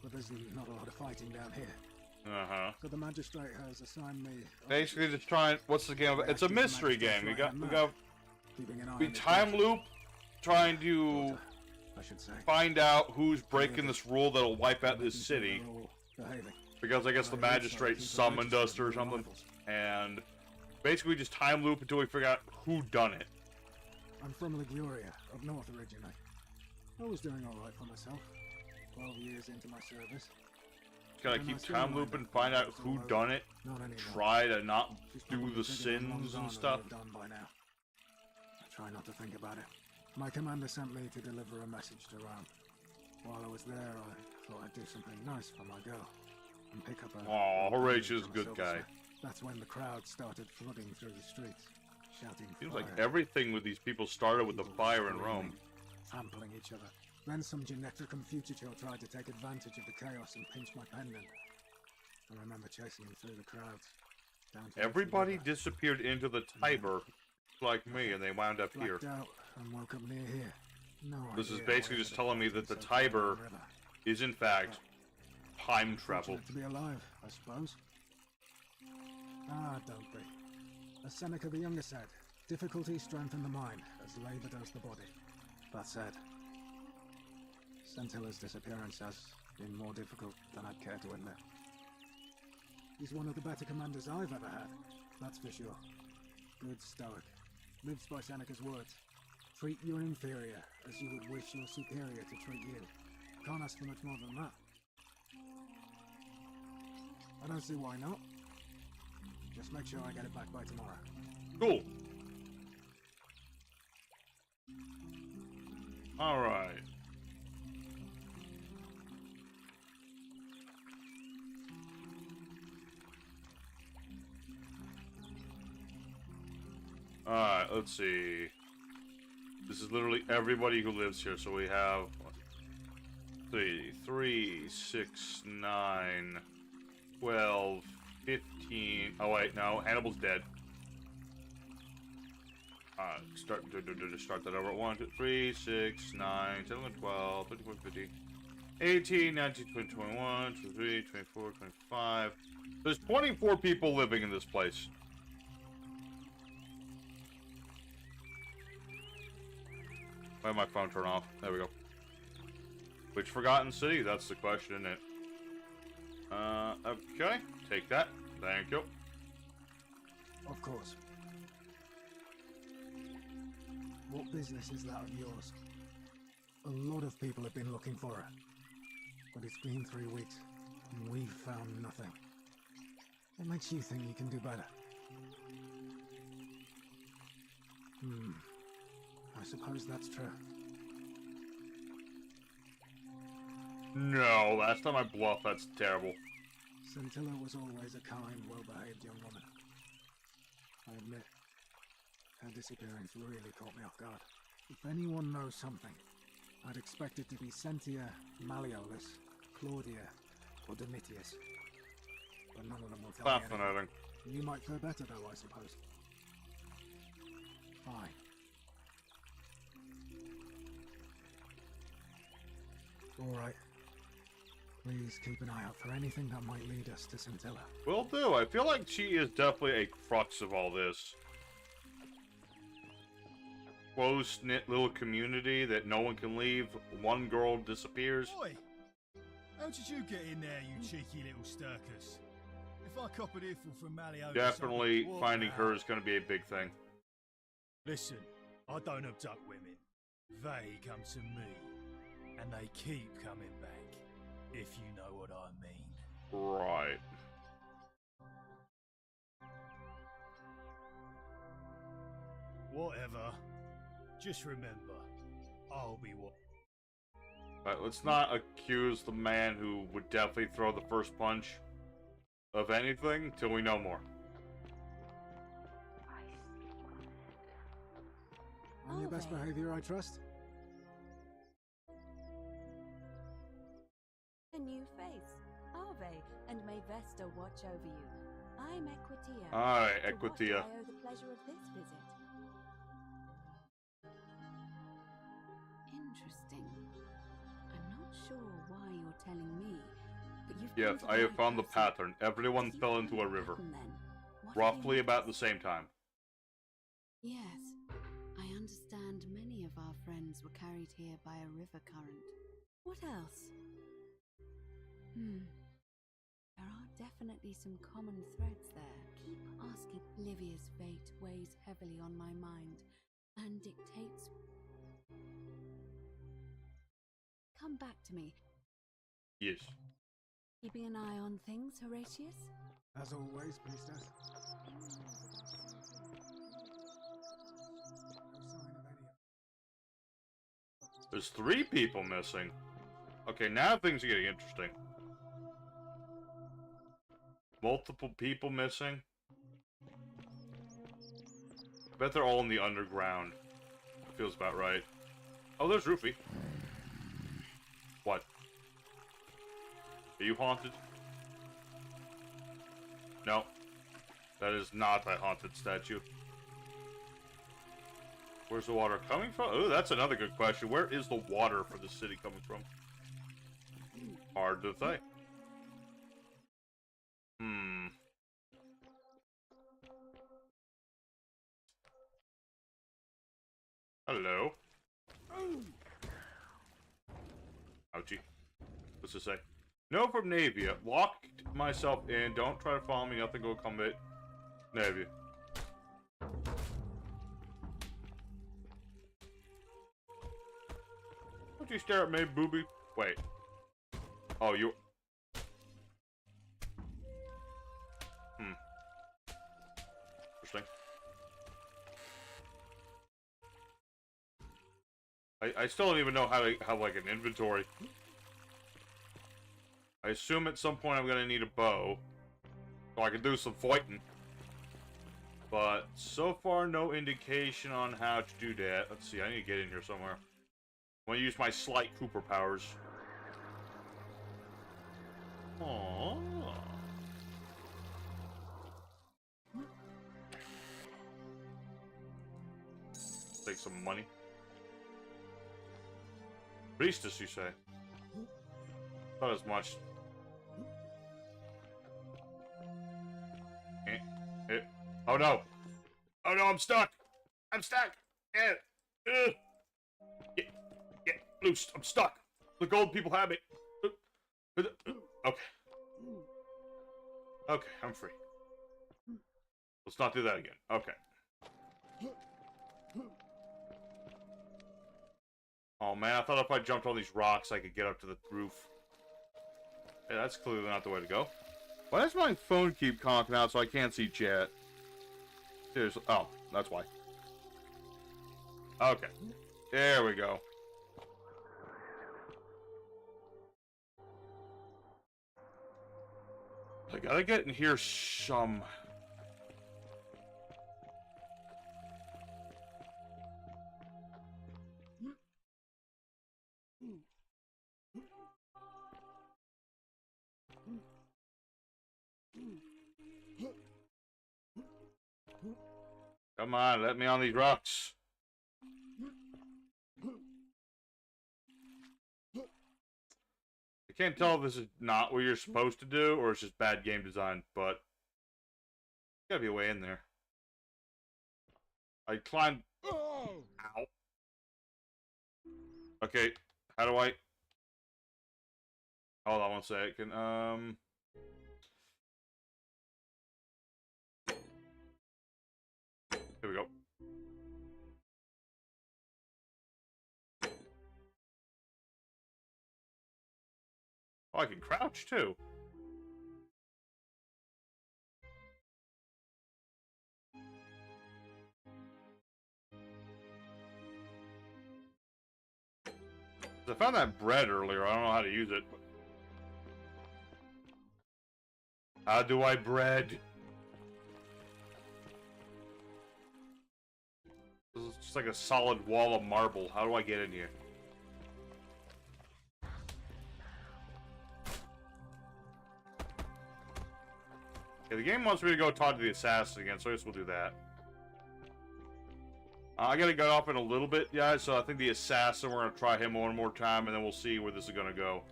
but there's not a lot of fighting down here. Uh-huh. So the magistrate has assigned me... Basically, just trying... What's the game? It's a mystery game. We got we time loop, trying to find out who's breaking this rule that'll wipe out this city. Because I guess the magistrate summoned us or something. And basically just time loop until we figure out who done it. I'm from Liguria, up north originally. I was doing alright for myself. 12 years into my service. Gotta keep time looping, find out who done it, try to not do the sins and stuff. I try not to think about it. My commander sent me to deliver a message to Rome. While I was there, I thought I'd do something nice for my girl. And pick up a... Aw, Horatius is a good guy. That's when the crowd started flooding through the streets, shouting Seems fire. like everything with these people started with the fire in Rome. Trampling each other. Then some Genetricum Fugitor tried to take advantage of the chaos and pinch my pendant. I remember chasing him through the crowds. Down to Everybody disappeared into the Tiber, like me, and they wound up here. Blacked out and woke up near here. No This is idea basically how just I telling me ended that up the so far down Tiber the river. is in fact time travel. Fortunate to be alive, I suppose. Ah, don't be. As Seneca the Younger said, difficulty strengthens the mind, as labour does the body. That said, Scintilla's disappearance has been more difficult than I'd care to admit. He's one of the better commanders I've ever had, that's for sure. Good stoic. Lives by Seneca's words. Treat your inferior as you would wish your superior to treat you. Can't ask for much more than that. I don't see why not. Just make sure I get it back by tomorrow. Cool. Alright. Alright, let's see. This is literally everybody who lives here, so we have 3, 6, 9, 12, 15. Oh wait, no, Hannibal's dead. Start that over. 1, 2, 3, 6, 9, 10, 11, 12, 13, 14, 15, 18, 19, 20, 21, 23, 24, 25. There's 24 people living in this place. Why did my phone turn off? There we go. Which Forgotten City? That's the question, isn't it? Okay. Take that. Thank you. Of course. What business is that of yours? A lot of people have been looking for her. But it's been 3 weeks, and we've found nothing. What makes you think you can do better? I suppose that's true. No, last time I bluffed, that's terrible. Scintilla was always a kind, well-behaved young woman. I admit, her disappearance really caught me off guard. If anyone knows something, I'd expect it to be Sentia, Malleolus, Claudia, or Domitius. But none of them will tell me anything. Fascinating. You might fare better though, I suppose. Fine. Alright. Please keep an eye out for anything that might lead us to Scintilla. Will do. I feel like she is definitely a crux of all this. Close-knit little community that no one can leave. One girl disappears. Oi! How did you get in there, you cheeky little stirkers? If I cop an earful from Malleolus... Definitely finding her is going to be a big thing. Listen, I don't abduct women. They come to me. And they keep coming back. If you know what I mean. Right. Whatever. Just remember, I'll be what. But let's not accuse the man who would definitely throw the first punch of anything till we know more. On your best behavior, I trust? A new face, Arve. Vesta watch over you. I'm Equitia. Alright, To what do Equitia. I owe the pleasure of this visit? Interesting. I'm not sure why you're telling me, but you've Yes, come to I the have right found the person. pattern. Everyone fell into a river. Then, what Roughly have you about the same time. Yes, I understand many of our friends were carried here by a river current. What else? There are definitely some common threads there. Keep asking. Livia's fate weighs heavily on my mind and dictates. Come back to me. Yes. Keeping an eye on things, Horatius? As always, priestess. There's 3 people missing. Okay, now things are getting interesting. Multiple people missing. I bet they're all in the underground. Feels about right. Oh, there's Rufy. What? Are you haunted? No. That is not a haunted statue. Where's the water coming from? Oh, that's another good question. Where is the water for the city coming from? Hard to say. Hello. Ouchie. What's this say? No from Navia. Locked myself in. Don't try to follow me. Nothing will come it. Navia. Don't you stare at me, booby. Wait. Oh, you... Interesting. I still don't even know how to have, like, an inventory. I assume at some point I'm gonna need a bow. So I can do some fighting. But so far, no indication on how to do that. Let's see, I need to get in here somewhere. I'm gonna use my Slight Cooper powers. Aww. Take some money. Priestess, you say? Not as much. Oh no! Oh no, I'm stuck! I'm stuck! Get loose! I'm stuck! The gold people have me! Okay. Okay, I'm free. Let's not do that again. Okay. Oh man, I thought if I jumped on these rocks I could get up to the roof. Yeah, that's clearly not the way to go. Why does my phone keep conking out so I can't see chat? Seriously. Oh, that's why. Okay. There we go. I gotta get in here some... Come on, let me on these rocks. I can't tell if this is not what you're supposed to do or it's just bad game design, but gotta be a way in there. I climbed. Ow. Okay, how do I? Hold on one second. Here we go. Oh, I can crouch too. I found that bread earlier. I don't know how to use it. How do I bread? This is just like a solid wall of marble. How do I get in here? Okay, the game wants me to go talk to the assassin again, so I guess we'll do that. I gotta get off in a little bit, guys, so I think the assassin, we're gonna try him one more time, and then we'll see where this is gonna go.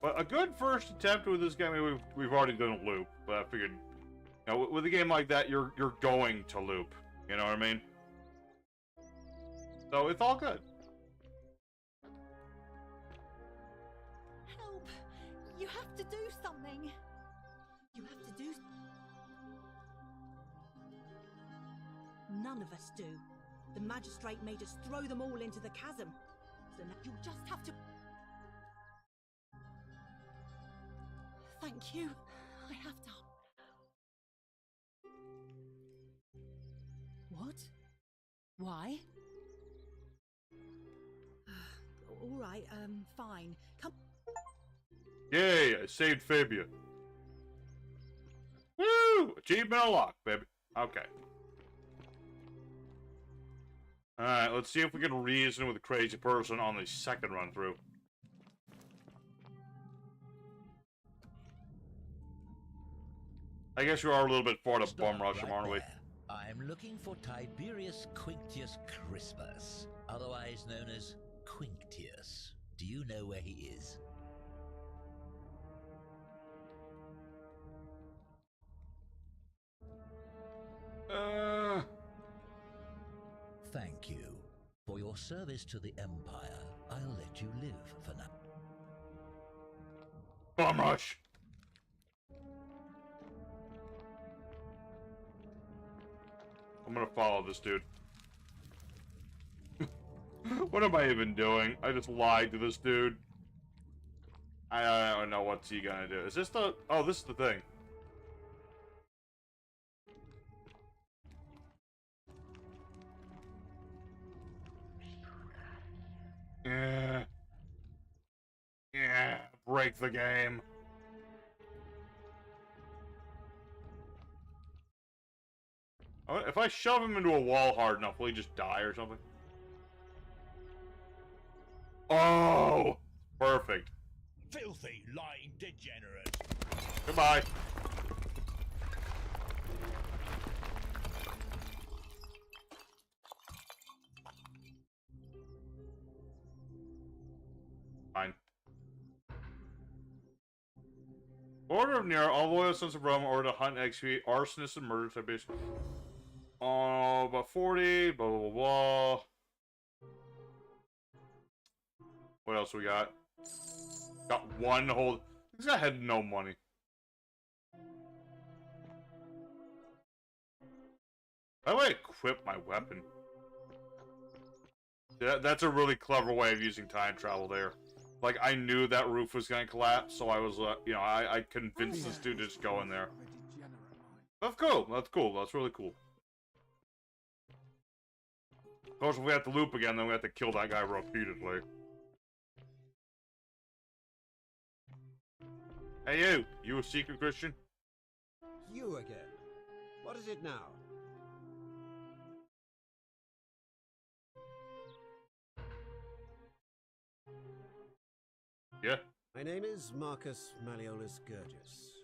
But a good first attempt with this game, I mean, we've already done a loop, but I figured, you know, with a game like that, you're going to loop. You know what I mean? So it's all good. Help! You have to do something. You have to do. None of us do. The magistrate made us throw them all into the chasm. So now you'll just have to. Thank you. I have to. What? Why? All right, fine. Come. Yay, I saved Fabia. Woo! Achievement unlocked, baby. Okay. Alright, let's see if we can reason with a crazy person on the second run through. I guess you are a little bit far to bum rush him, aren't we? I'm looking for Tiberius Quinctius Crispus, otherwise known as Quinctius. Do you know where he is? Thank you. For your service to the Empire, I'll let you live for now. Bum rush! I'm gonna follow this dude. What am I even doing? I just lied to this dude. I don't know what's he gonna do. Is this the... Oh, this is the thing. Yeah. Yeah. Break the game. If I shove him into a wall hard enough, will he just die or something? Oh! Perfect. Filthy, lying degenerate. Goodbye. Fine. Order of Nero, all loyal sons of Rome, order to hunt and execute arsonists and murder types. Oh, about 40, blah, blah, blah, blah. What else we got? Got one whole... This guy had no money. How do I equip my weapon? That's a really clever way of using time travel there. Like, I knew that roof was going to collapse, so I was, you know, I convinced this dude to just go in there. That's cool. That's cool. That's really cool. Of course, if we have to loop again, then we have to kill that guy repeatedly. Hey, you! You a secret Christian? You again. What is it now? Yeah? My name is Marcus Malleolus Gurgis.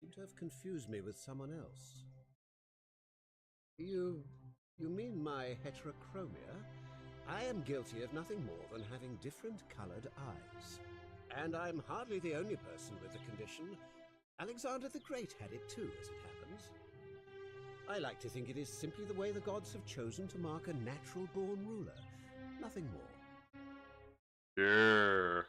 You seem to have confused me with someone else. You mean my heterochromia? I am guilty of nothing more than having different colored eyes. And I'm hardly the only person with the condition. Alexander the Great had it too, as it happens. I like to think it is simply the way the gods have chosen to mark a natural-born ruler. Nothing more. Yeah.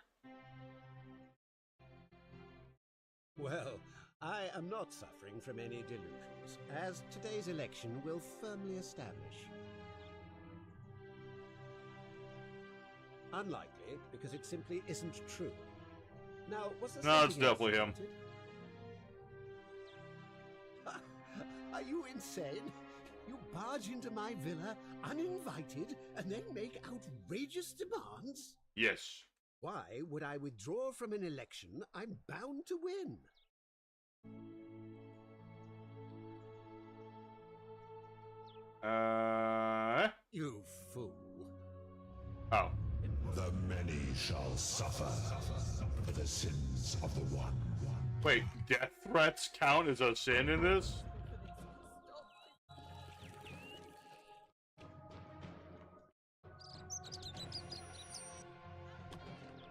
Well, I am not suffering from any delusions, as today's election will firmly establish. Unlikely, because it simply isn't true. Now, what's the No, it's definitely him. Are you insane? You barge into my villa uninvited and then make outrageous demands? Yes. Why would I withdraw from an election I'm bound to win? You fool. Oh. The many shall suffer for the sins of the one. Wait, death threats count as a sin in this?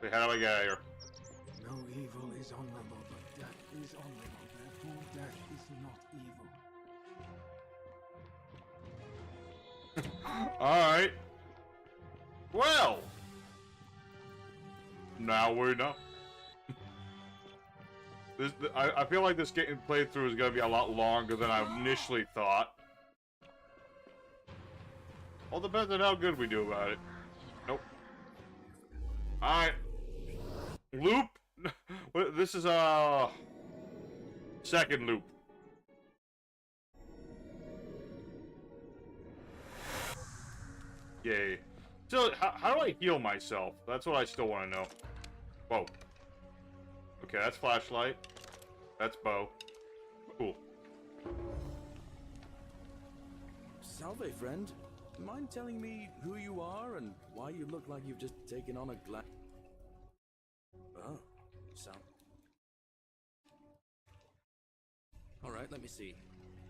Wait, how do I get out of here? No evil is honorable, but death is honorable. Therefore, death is not evil. Alright. Well. Now we know. I feel like this game playthrough is going to be a lot longer than I initially thought. All depends on how good we do about it. Nope. Alright. Loop. This is a second loop. Yay. So, how do I heal myself? That's what I still want to know. Whoa. Okay, that's flashlight. That's bow. Cool. Salve, friend. Mind telling me who you are and why you look like you've just taken on a Oh, Alright, let me see.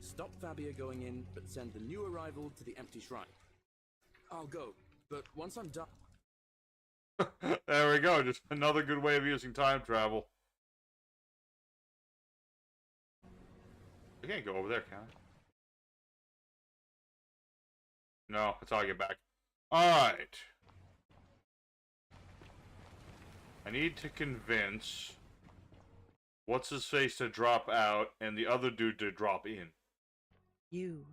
Stop Fabia going in, but send the new arrival to the empty shrine. I'll go, but once I'm done... There we go, just another good way of using time travel. I can't go over there, can I? No, that's how I get back. Alright. I need to convince what's-his-face to drop out and the other dude to drop in. You,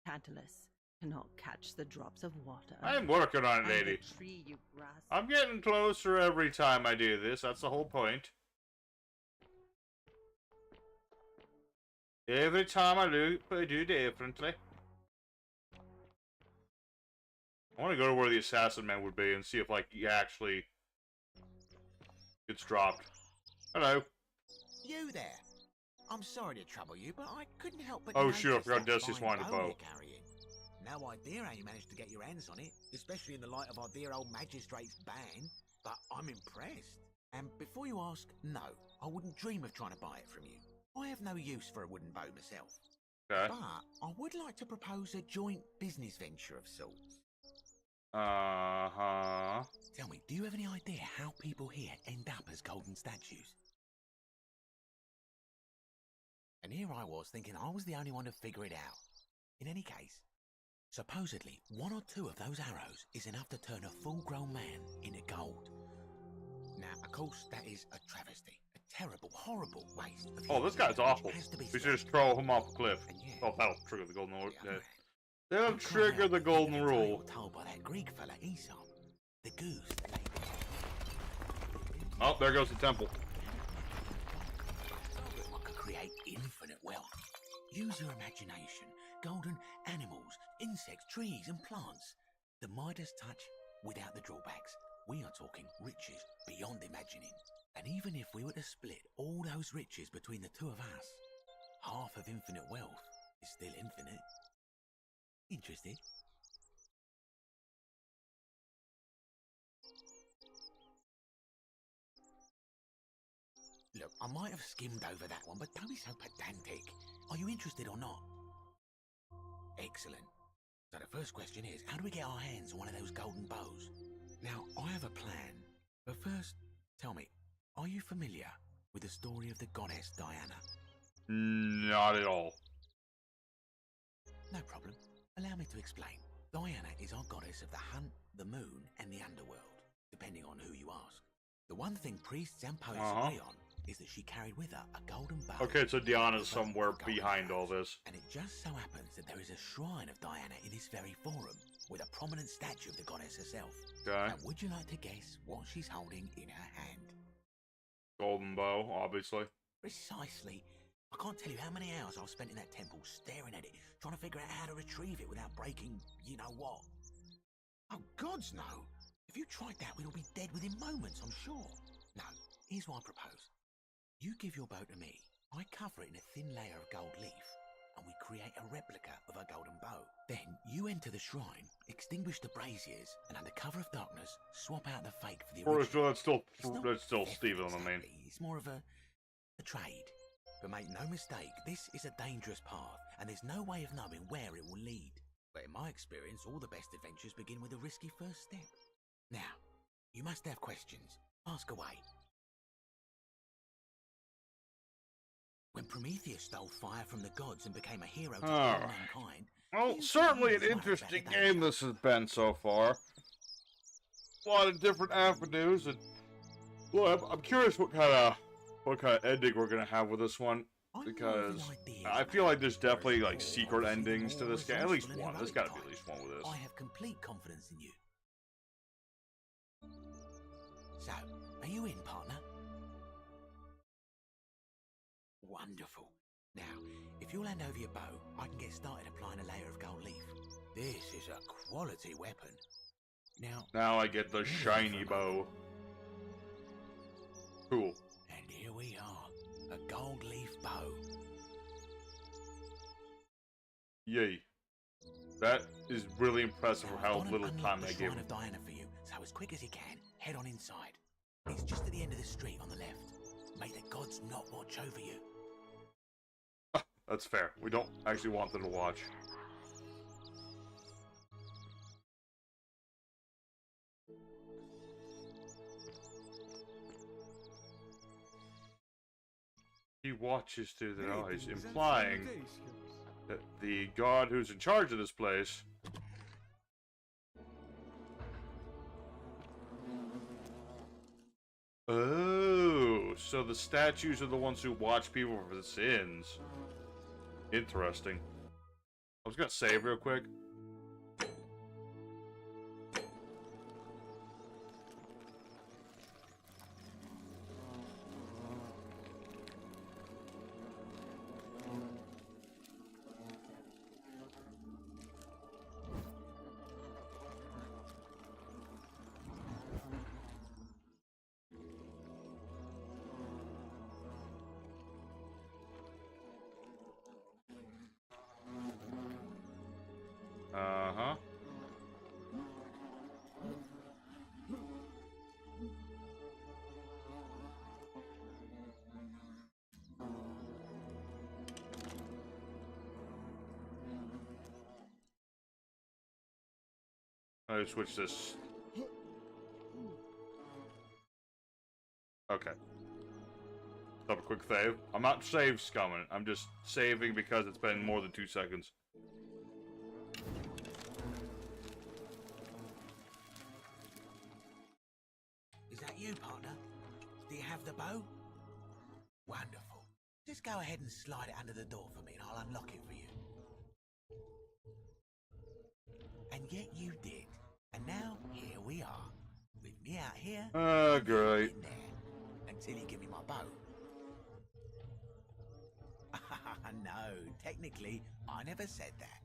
Tantalus, cannot catch the drops of water. I'm working on it, and lady. the tree you grasp. I'm getting closer every time I do this. That's the whole point. Every time I do differently. I want to go to where the assassin man would be and see if, like, he actually gets dropped. Hello. You there. I'm sorry to trouble you, but I couldn't help but Oh shoot, I forgot that Dusty's fine wanted a bow. you're carrying. No idea how you managed to get your hands on it, especially in the light of our dear old magistrate's ban, but I'm impressed. And before you ask, no, I wouldn't dream of trying to buy it from you. I have no use for a wooden bow myself. Okay. But I would like to propose a joint business venture of sorts. Uh-huh. Tell me, do you have any idea how people here end up as golden statues? And here I was thinking I was the only one to figure it out. In any case, supposedly one or two of those arrows is enough to turn a full-grown man into gold. Now, of course, that is a travesty. A terrible, horrible waste of Oh, this guy's awful. We should just throw him off a cliff. Oh, that'll trigger the golden rule. That'll trigger the golden rule. Told by that Greek fella, Aesop, the goose. Oh, there goes the temple. I could create infinite wealth. Use your imagination. Golden animals, insects, trees, and plants. The Midas touch without the drawbacks. We are talking riches beyond imagining. And even if we were to split all those riches between the two of us, half of infinite wealth is still infinite. Interested? Look, I might have skimmed over that one, but don't be so pedantic. Are you interested or not? Excellent. So the first question is, how do we get our hands on one of those golden bows? Now, I have a plan. But first, tell me, are you familiar with the story of the goddess Diana? Not at all. No problem. Allow me to explain. Diana is our goddess of the hunt, the moon, and the underworld, depending on who you ask. The one thing priests and poets agree on is that she carried with her a golden bow. Okay, so Diana's somewhere behind all this. And it just so happens that there is a shrine of Diana in this very forum, with a prominent statue of the goddess herself. Okay. And would you like to guess what she's holding in her hand? Golden bow, obviously. Precisely. I can't tell you how many hours I've spent in that temple staring at it, trying to figure out how to retrieve it without breaking you-know-what. Oh, gods, no! If you tried that, we'd all be dead within moments, I'm sure. No, here's what I propose. You give your bow to me, I cover it in a thin layer of gold leaf, and we create a replica of a golden bow. Then you enter the shrine, extinguish the braziers, and under cover of darkness, swap out the fake for the original. That's still Steven, I mean. It's more of a trade. But make no mistake, this is a dangerous path, and there's no way of knowing where it will lead. But in my experience, all the best adventures begin with a risky first step. Now, you must have questions. Ask away. When Prometheus stole fire from the gods and became a hero to all mankind... Well, certainly an interesting game this has been so far. A lot of different avenues, and well, I'm curious what kind of ending we're gonna have with this one, because I feel like there's definitely like secret endings to this game. At least one. There's got to be at least one with this. I have complete confidence in you. So, are you in, partner? Wonderful. Now, if you'll hand over your bow, I can get started applying a layer of gold leaf. This is a quality weapon. Now I get the shiny bow. Cool. And here we are, a gold leaf bow. Yay. That is really impressive for how little time I gave him. Of Diana for you, so as quick as you can, head on inside. It's just at the end of the street on the left. May the gods not watch over you. That's fair. We don't actually want them to watch. He watches through their eyes, implying that the god who's in charge of this place oh, so the statues are the ones who watch people for the sins. Interesting. I was gonna save real quick. Uh-huh. I switch this. Okay. Have a quick save. I'm not save scumming. I'm just saving because it's been more than 2 seconds. Is that you, partner? Do you have the bow? Wonderful. Just go ahead and slide it under the door for me and I'll unlock it for you. And yet you did. And now, here we are. With me out here. Great. In there, until you give me my bow. No, technically, I never said that.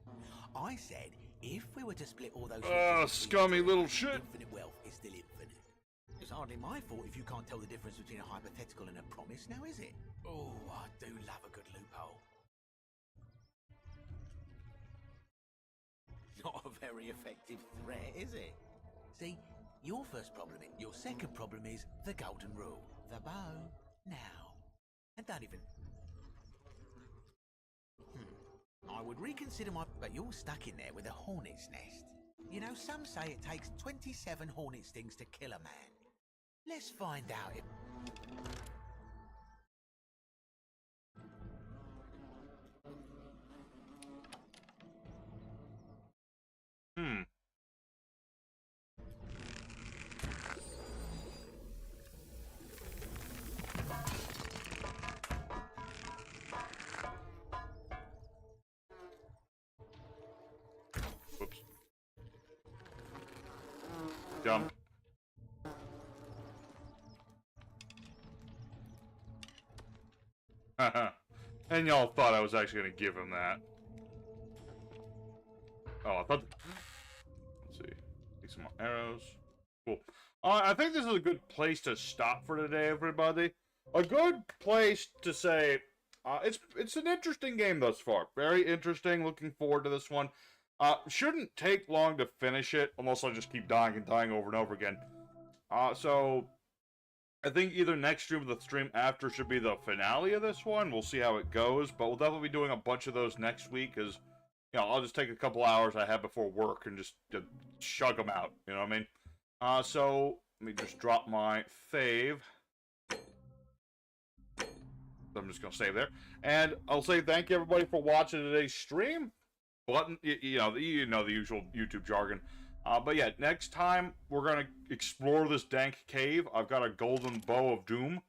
I said, if we were to split all those... scummy little shit. Infinite wealth is still infinite. It's hardly my fault if you can't tell the difference between a hypothetical and a promise, now is it? Oh, I do love a good loophole. Not a very effective threat, is it? See, your first problem is... Your second problem is the golden rule. The bow, now. And don't even... I would reconsider my... But you're stuck in there with a hornet's nest. You know, some say it takes 27 hornet stings to kill a man. Let's find out if... Whoops. Jump. And y'all thought I was actually gonna give him that. Oh, I thought... Let's see. Take some more arrows. Cool. I think this is a good place to stop for today, everybody. A good place to say... it's an interesting game thus far. Very interesting. Looking forward to this one. Shouldn't take long to finish it, unless I just keep dying and dying over and over again. So, I think either next stream or the stream after should be the finale of this one. We'll see how it goes, but we'll definitely be doing a bunch of those next week, because, you know, I'll just take a couple hours I have before work and just chug them out, you know what I mean? So, let me just drop my fave. I'm just going to save there. And I'll say thank you, everybody, for watching today's stream. Button, you know the usual YouTube jargon. But yeah, next time we're going to explore this dank cave. I've got a golden bow of doom,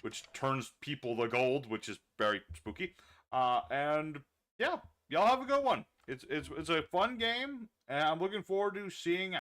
which turns people to gold, which is very spooky. And yeah, y'all have a good one. It's a fun game, and I'm looking forward to seeing